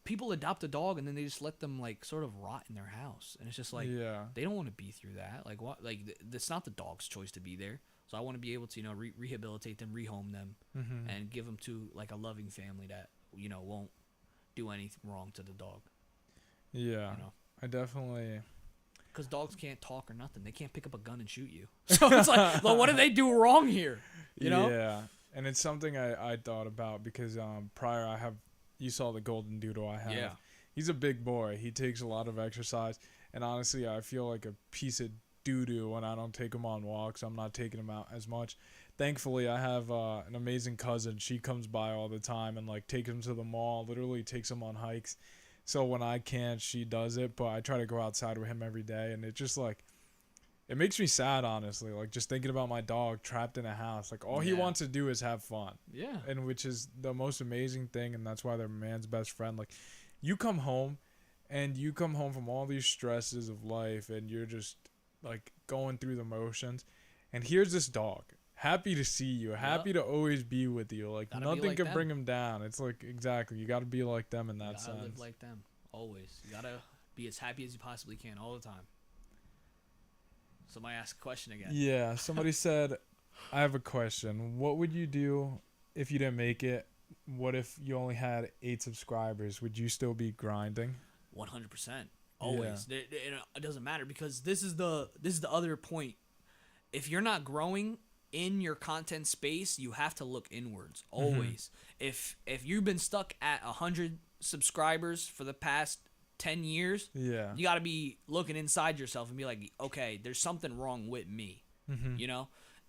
S2: people adopt a dog and then they just let them like sort of rot in their house, and it's just like they don't want to be through that. Like, what? Like, it's not the dog's choice to be there. So I want to be able to rehabilitate them, rehome them, and give them to like a loving family that won't do anything wrong to the dog.
S1: Yeah. I definitely.
S2: Because dogs can't talk or nothing. They can't pick up a gun and shoot you. So it's like, well, what did they do wrong here?
S1: Yeah. And it's something I thought about because prior you saw the golden doodle I have.
S2: Yeah.
S1: He's a big boy. He takes a lot of exercise. And honestly, I feel like a piece of doo-doo when I don't take him on walks. I'm not taking him out as much. Thankfully, I have an amazing cousin. She comes by all the time and like takes him to the mall, literally takes him on hikes. So when I can't, she does it, but I try to go outside with him every day, and it just like, it makes me sad, honestly, like just thinking about my dog trapped in a house. Like, all he wants to do is have fun.
S2: Yeah.
S1: And which is the most amazing thing, and that's why they're man's best friend. Like, you come home from all these stresses of life, and you're just like going through the motions, and here's this dog. Happy to see you. Happy to always be with you. Like, nothing
S2: like
S1: can
S2: them.
S1: bring him down. It's like, exactly. You got to be like them in that sense.
S2: You gotta live like them. Always. You gotta be as happy as you possibly can all the time. Somebody asked a question again.
S1: Yeah. Somebody said, I have a question. What would you do if you didn't make it? What if you only had 8 subscribers? Would you still be grinding?
S2: 100%. Always. Yeah. It doesn't matter, because this is the other point. If you're not growing in your content space, you have to look inwards always. If you've been stuck at 100 subscribers for the past 10 years, you got to be looking inside yourself and be like, okay, there's something wrong with me.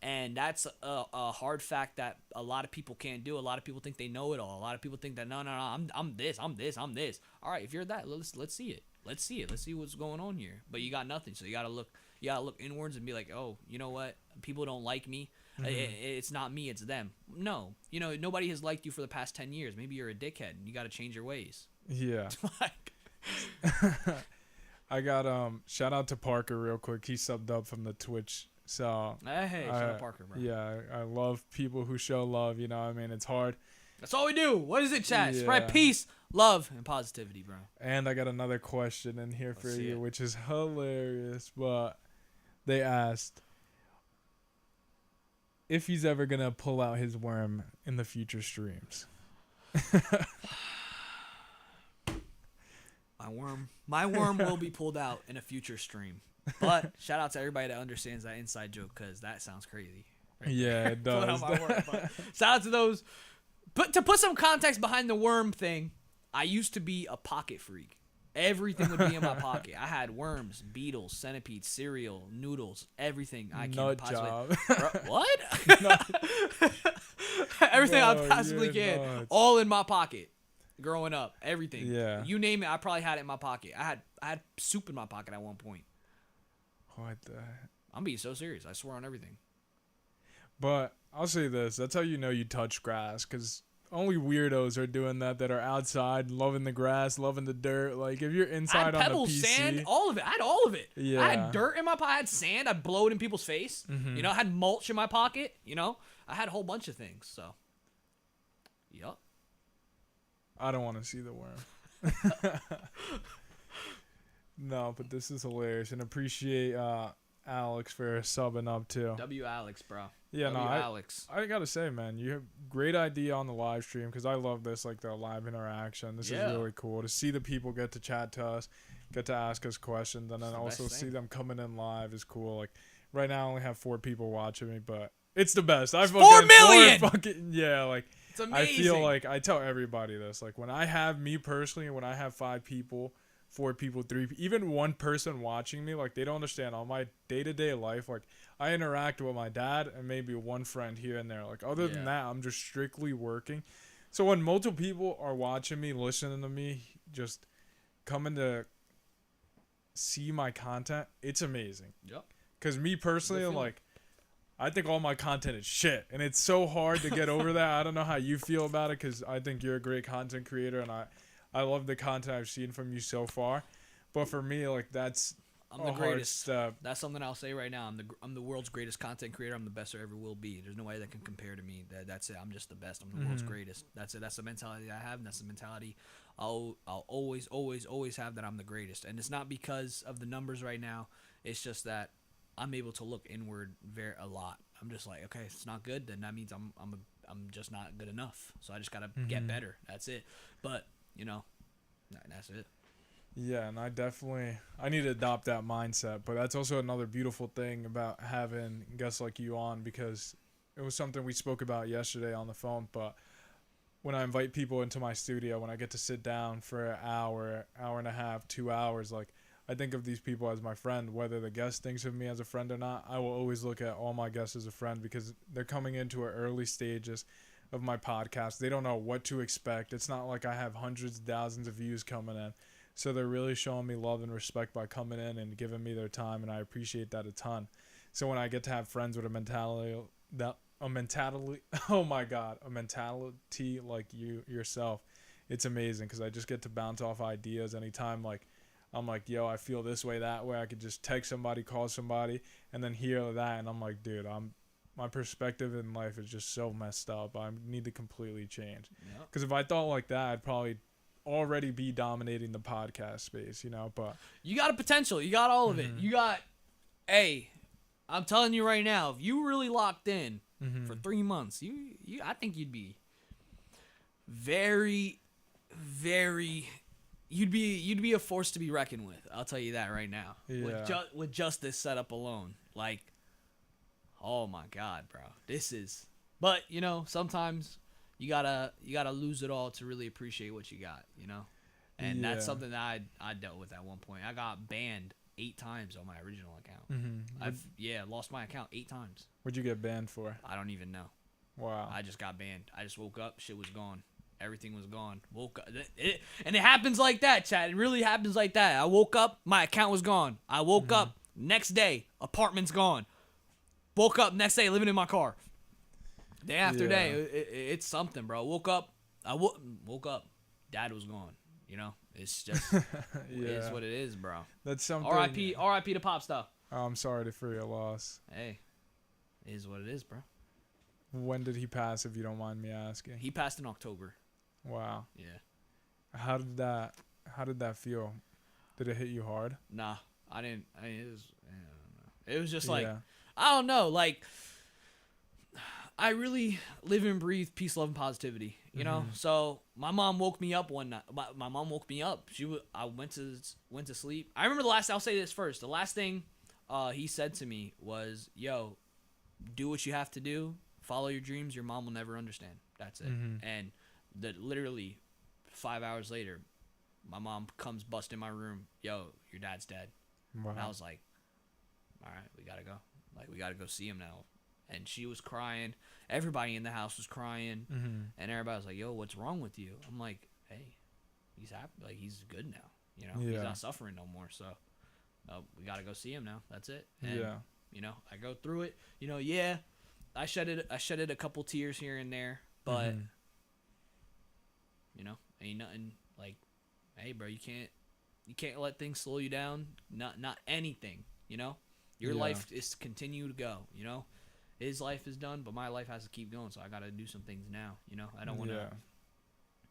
S2: And that's a hard fact that a lot of people can't do. A lot of people think they know it all. A lot of people think that no, I'm this. All right, if you're that, let's see it. Let's see what's going on here. But you got nothing, so you got to look You gotta look inwards and be like, oh, you know what? People don't like me. It's not me, it's them. No, nobody has liked you for the past 10 years. Maybe you're a dickhead and you got to change your ways.
S1: Yeah.
S2: Like,
S1: I got shout out to Parker real quick. He subbed up from the Twitch. So
S2: hey, shout out Parker, bro.
S1: Yeah, I love people who show love, I mean, it's hard.
S2: That's all we do. What is it, chat?
S1: Yeah.
S2: Spread peace, love, and positivity, bro.
S1: And I got another question in here
S2: Let's
S1: for
S2: see
S1: you,
S2: it.
S1: which is hilarious, but they asked if he's ever going to pull out his worm in the future streams.
S2: My worm will be pulled out in a future stream. But shout out to everybody that understands that inside joke, because that sounds crazy. Right
S1: Yeah, it
S2: Pulling
S1: does.
S2: out my worm, but shout out to those. But to put some context behind the worm thing, I used to be a pocket freak. Everything would be in my pocket. I had worms, beetles, centipedes, cereal, noodles, everything I can
S1: Nut
S2: possibly.
S1: job.
S2: Bro, what? Everything I
S1: Bro,
S2: possibly
S1: you're
S2: can,
S1: nuts.
S2: all in my pocket. Growing up, everything.
S1: Yeah.
S2: You name it, I probably had it in my pocket. I had soup in my pocket at one point.
S1: What the?
S2: I'm being so serious. I swear on everything.
S1: But I'll say this. That's how you know you touch grass, because only weirdos are doing that are outside, loving the grass, loving the dirt. Like, if you're
S2: I
S1: inside
S2: had
S1: on
S2: pebbles,
S1: the PC.
S2: sand, all of it. I had all of it.
S1: Yeah.
S2: I had dirt in my pocket. I had sand. I'd blow it in people's face.
S1: Mhm.
S2: I had mulch in my pocket. I had a whole bunch of things. So, yup.
S1: I don't want to see the worm. No, but this is hilarious, and appreciate Alex for subbing up too.
S2: W Alex, bro.
S1: Yeah, no,
S2: Alex.
S1: I gotta say, man, you have great idea on the live stream, because I love this, like the live interaction. This
S2: Yeah.
S1: is really cool to see the people get to chat to us, get to ask us questions, and then
S2: It's the
S1: also
S2: best
S1: see
S2: thing.
S1: them coming in live is cool. Like right now, I only have 4 people watching me, but it's the best. I
S2: 4 million!
S1: Yeah, like
S2: It's amazing.
S1: I feel like I tell everybody this. Like when I have me personally, when I have 5 people, 4 people, 3, even 1 person watching me, like they don't understand on my day-to-day life. Like I interact with my dad and maybe 1 friend here and there. Like other than that, I'm just strictly working. So when multiple people are watching me, listening to me, just coming to see my content, it's amazing.
S2: Yep.
S1: Because me personally,
S2: Good feeling.
S1: like, I think all my content is shit, and it's so hard to get over that. I don't know how you feel about it, because I think you're a great content creator, and I love the content I've seen from you so far. But for me, like, that's
S2: I'm
S1: a
S2: the
S1: hard
S2: greatest.
S1: step.
S2: That's something I'll say right now. I'm the world's greatest content creator. I'm the best there ever will be. There's nobody that can compare to me. That's it. I'm just the best. I'm the world's greatest. That's it. That's the mentality I have, and that's the mentality I'll always have, that I'm the greatest. And it's not because of the numbers right now. It's just that I'm able to look inward a lot. I'm just like, okay, if it's not good, then that means I'm just not good enough. So I just gotta get better. That's it. But that's it.
S1: Yeah, and I need to adopt that mindset. But that's also another beautiful thing about having guests like you on, because it was something we spoke about yesterday on the phone. But when I invite people into my studio, when I get to sit down for an hour, hour and a half, 2 hours, like, I think of these people as my friend. Whether the guest thinks of me as a friend or not, I will always look at all my guests as a friend, because they're coming into early stages of my podcast. They don't know what to expect. It's not like I have hundreds of thousands of views coming in. So they're really showing me love and respect by coming in and giving me their time, and I appreciate that a ton. So when I get to have friends with a mentality like you yourself, it's amazing, because I just get to bounce off ideas anytime. Like, I'm like, yo, I feel this way, that way. I could just text somebody, call somebody, and then hear that, and I'm like, dude, my perspective in life is just so messed up. I need to completely change. Because if I thought like that, I'd probably already be dominating the podcast space, but
S2: You got a potential. You got all of it. You got, I'm telling you right now, if you really locked in for 3 months, I think you'd be very, very, you'd be a force to be reckoned with. I'll tell you that right now.
S1: Yeah.
S2: With just this setup alone, like, oh my God, bro, this is. But sometimes you gotta lose it all to really appreciate what you got, and that's something that I dealt with at one point. I got banned 8 times on my original account. I've lost my account 8 times.
S1: What'd you get banned for?
S2: I don't even know.
S1: Wow.
S2: I just got banned. I just woke up, shit was gone. Everything was gone. Woke up, and it happens like that, chat. It really happens like that. I woke up, my account was gone. I woke up, Next day, apartment's gone. Woke up next day, living in my car. Day after day, it's something, bro. Woke up, woke up, dad was gone. You know, it's just it's what it is, bro.
S1: That's something.
S2: R.I.P. to Pop Star.
S1: Oh, I'm sorry for your loss.
S2: Hey, it is what it is, bro.
S1: When did he pass, if you don't mind me asking?
S2: He passed in October.
S1: Wow.
S2: Yeah.
S1: How did that feel? Did it hit you hard?
S2: Nah, I didn't. I don't know. It was just like, I don't know, like, I really live and breathe peace, love, and positivity. You know, so my mom woke me up one night. My mom woke me up. I went to sleep. I remember I'll say this first. The last thing he said to me was, "Yo, do what you have to do. Follow your dreams. Your mom will never understand. That's it." And literally 5 hours later, my mom comes bust in my room. "Yo, your dad's dead."
S1: Wow.
S2: And I was like, "All right, we gotta go. Like, we gotta go see him now." And she was crying. Everybody in the house was crying. And everybody was like, "Yo, what's wrong with you?" I'm like, "Hey, he's happy. Like, he's good now. You know, he's not suffering no more. So, we gotta go see him now. That's it." And, you know, I go through it. You know, I shedded a couple tears here and there, but you know, ain't nothing like, hey, bro, you can't let things slow you down. Not anything. You know, your life is to continue to go. You know. His life is done, but my life has to keep going, so I got to do some things now, you know? I don't want to...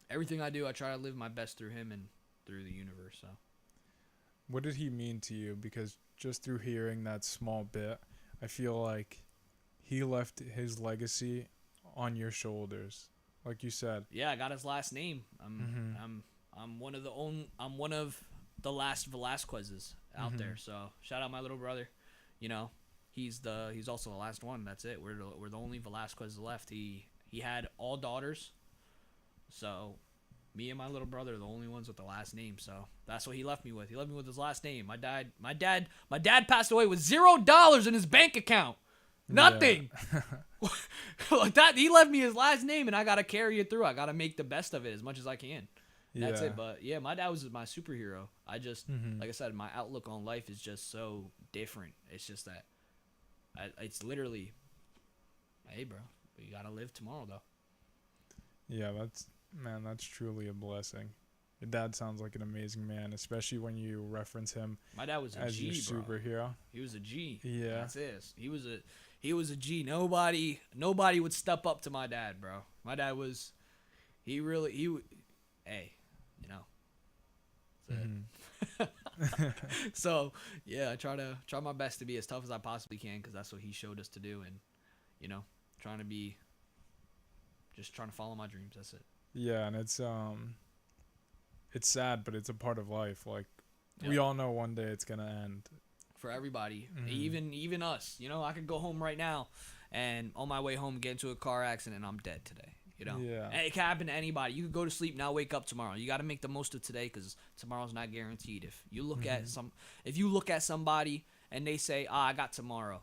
S2: Everything I do, I try to live my best through him and through the universe, so...
S1: What did he mean to you? Because just through hearing that small bit, I feel like he left his legacy on your shoulders, like you said.
S2: Yeah, I got his last name. I'm one of the last Velasquez's out there, so shout out my little brother, you know? He's also the last one. That's it. We're the only Velasquez left. He had all daughters, so me and my little brother are the only ones with the last name. So that's what he left me with. He left me with his last name. My dad passed away with $0 in his bank account. Nothing. Yeah. Like that. He left me his last name, and I gotta carry it through. I gotta make the best of it as much as I can. That's it. But yeah, my dad was my superhero. I just like I said, my outlook on life is just so different. It's just that. It's literally, hey, bro, you gotta live tomorrow, though.
S1: Yeah, that's truly a blessing. Your dad sounds like an amazing man, especially when you reference him. My dad was as your superhero.
S2: He was a G.
S1: Yeah,
S2: that's it. He was a G. Nobody would step up to my dad, bro. My dad was, hey, you know. So yeah, I try my best to be as tough as I possibly can, because that's what he showed us to do, and you know, trying to follow my dreams. That's it.
S1: Yeah, and it's sad, but it's a part of life. Like we all know one day it's gonna end. For everybody, even us. You know, I could go home right now, and on my way home get into a car accident, and I'm dead today. You know, and it can happen to anybody. You could go to sleep now, wake up tomorrow. You got to make the most of today, because tomorrow's not guaranteed. If you look at somebody and they say, I got tomorrow,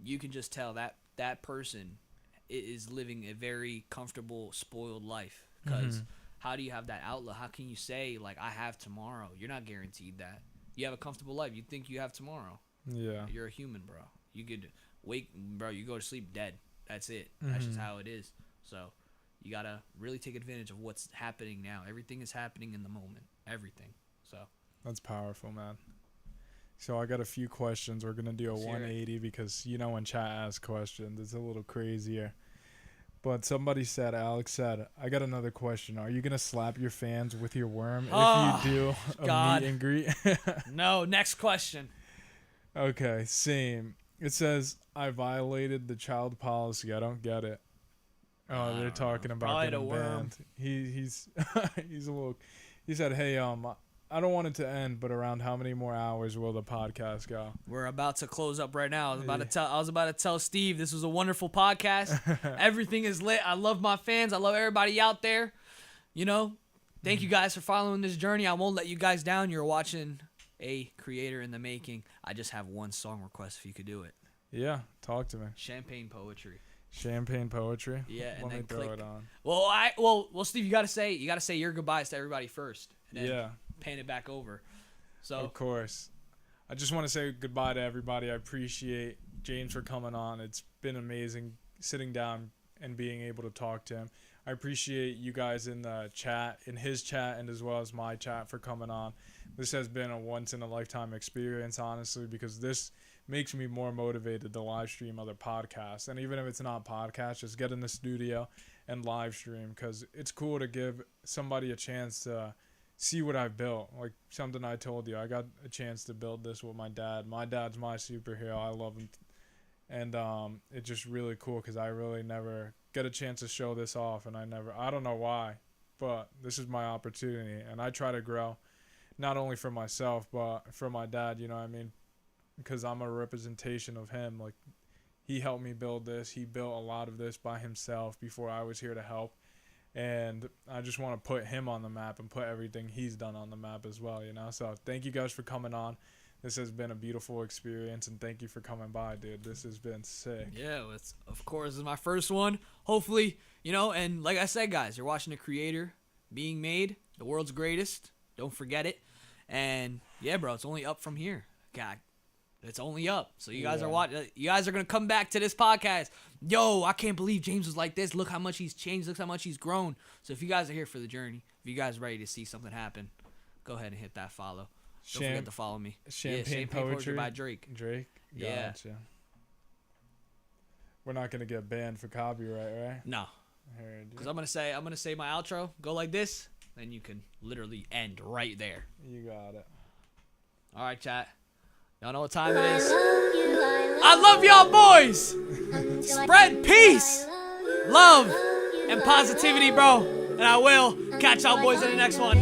S1: you can just tell that person is living a very comfortable, spoiled life. Because how do you have that outlook? How can you say, like, I have tomorrow? You're not guaranteed that. You have a comfortable life. You think you have tomorrow. Yeah. You're a human, bro. You could wake, bro, you go to sleep dead. That's it. That's just how it is. So you got to really take advantage of what's happening now. Everything is happening in the moment. Everything. So that's powerful, man. So I got a few questions. We're going to do a 180 because, you know, when chat asks questions, it's a little crazier. But Alex said, I got another question. Are you going to slap your fans with your worm if you do a meet and greet?
S2: No, next question.
S1: Okay, same. It says, I violated the child policy. I don't get it. Oh, they're talking about getting banned. He's he's a little. He said, "Hey, I don't want it to end, but around how many more hours will the podcast go?"
S2: We're about to close up right now. I was about to tell Steve this was a wonderful podcast. Everything is lit. I love my fans. I love everybody out there. You know, thank you guys for following this journey. I won't let you guys down. You're watching a creator in the making. I just have one song request if you could do it.
S1: Yeah, talk to me.
S2: Champagne poetry.
S1: Champagne poetry.
S2: Yeah, and
S1: let
S2: then
S1: me throw it on.
S2: Well, Steve, you gotta say your goodbyes to everybody first. And then pan it back over. So
S1: of course, I just want to say goodbye to everybody. I appreciate James for coming on. It's been amazing sitting down and being able to talk to him. I appreciate you guys in the chat, in his chat, and as well as my chat for coming on. This has been a once-in-a-lifetime experience, honestly, because this makes me more motivated to live stream other podcasts. And even if it's not podcasts, just get in the studio and live stream, because it's cool to give somebody a chance to see what I've built. Like something I told you, I got a chance to build this with my dad. My dad's my superhero. I love him. And it's just really cool because I really never get a chance to show this off. And I don't know why, but this is my opportunity. And I try to grow, not only for myself, but for my dad, you know what I mean? Because I'm a representation of him. Like, he helped me build this. He built a lot of this by himself before I was here to help. And I just want to put him on the map and put everything he's done on the map as well, you know? So thank you guys for coming on. This has been a beautiful experience, and thank you for coming by, dude. This has been sick.
S2: Yeah, it's, of course, this is my first one. Hopefully, you know, and like I said, guys, you're watching a creator being made, the world's greatest. Don't forget it. And, yeah, bro, it's only up from here. God, it's only up. So you guys are watching. You guys are going to come back to this podcast. Yo, I can't believe James was like this. Look how much he's changed. Look how much he's grown. So if you guys are here for the journey, if you guys are ready to see something happen, go ahead and hit that follow. Don't forget to follow me.
S1: Champagne Poetry
S2: by Drake.
S1: Drake?
S2: Yeah.
S1: Gotcha. We're not going to get banned for copyright, right?
S2: No. Because I'm gonna say my outro. Go like this. Then you can literally end right there.
S1: You got it.
S2: All right, chat. Y'all know what time it is. I love y'all boys. Spread peace, love, and positivity, bro. And I will catch y'all boys in the next one.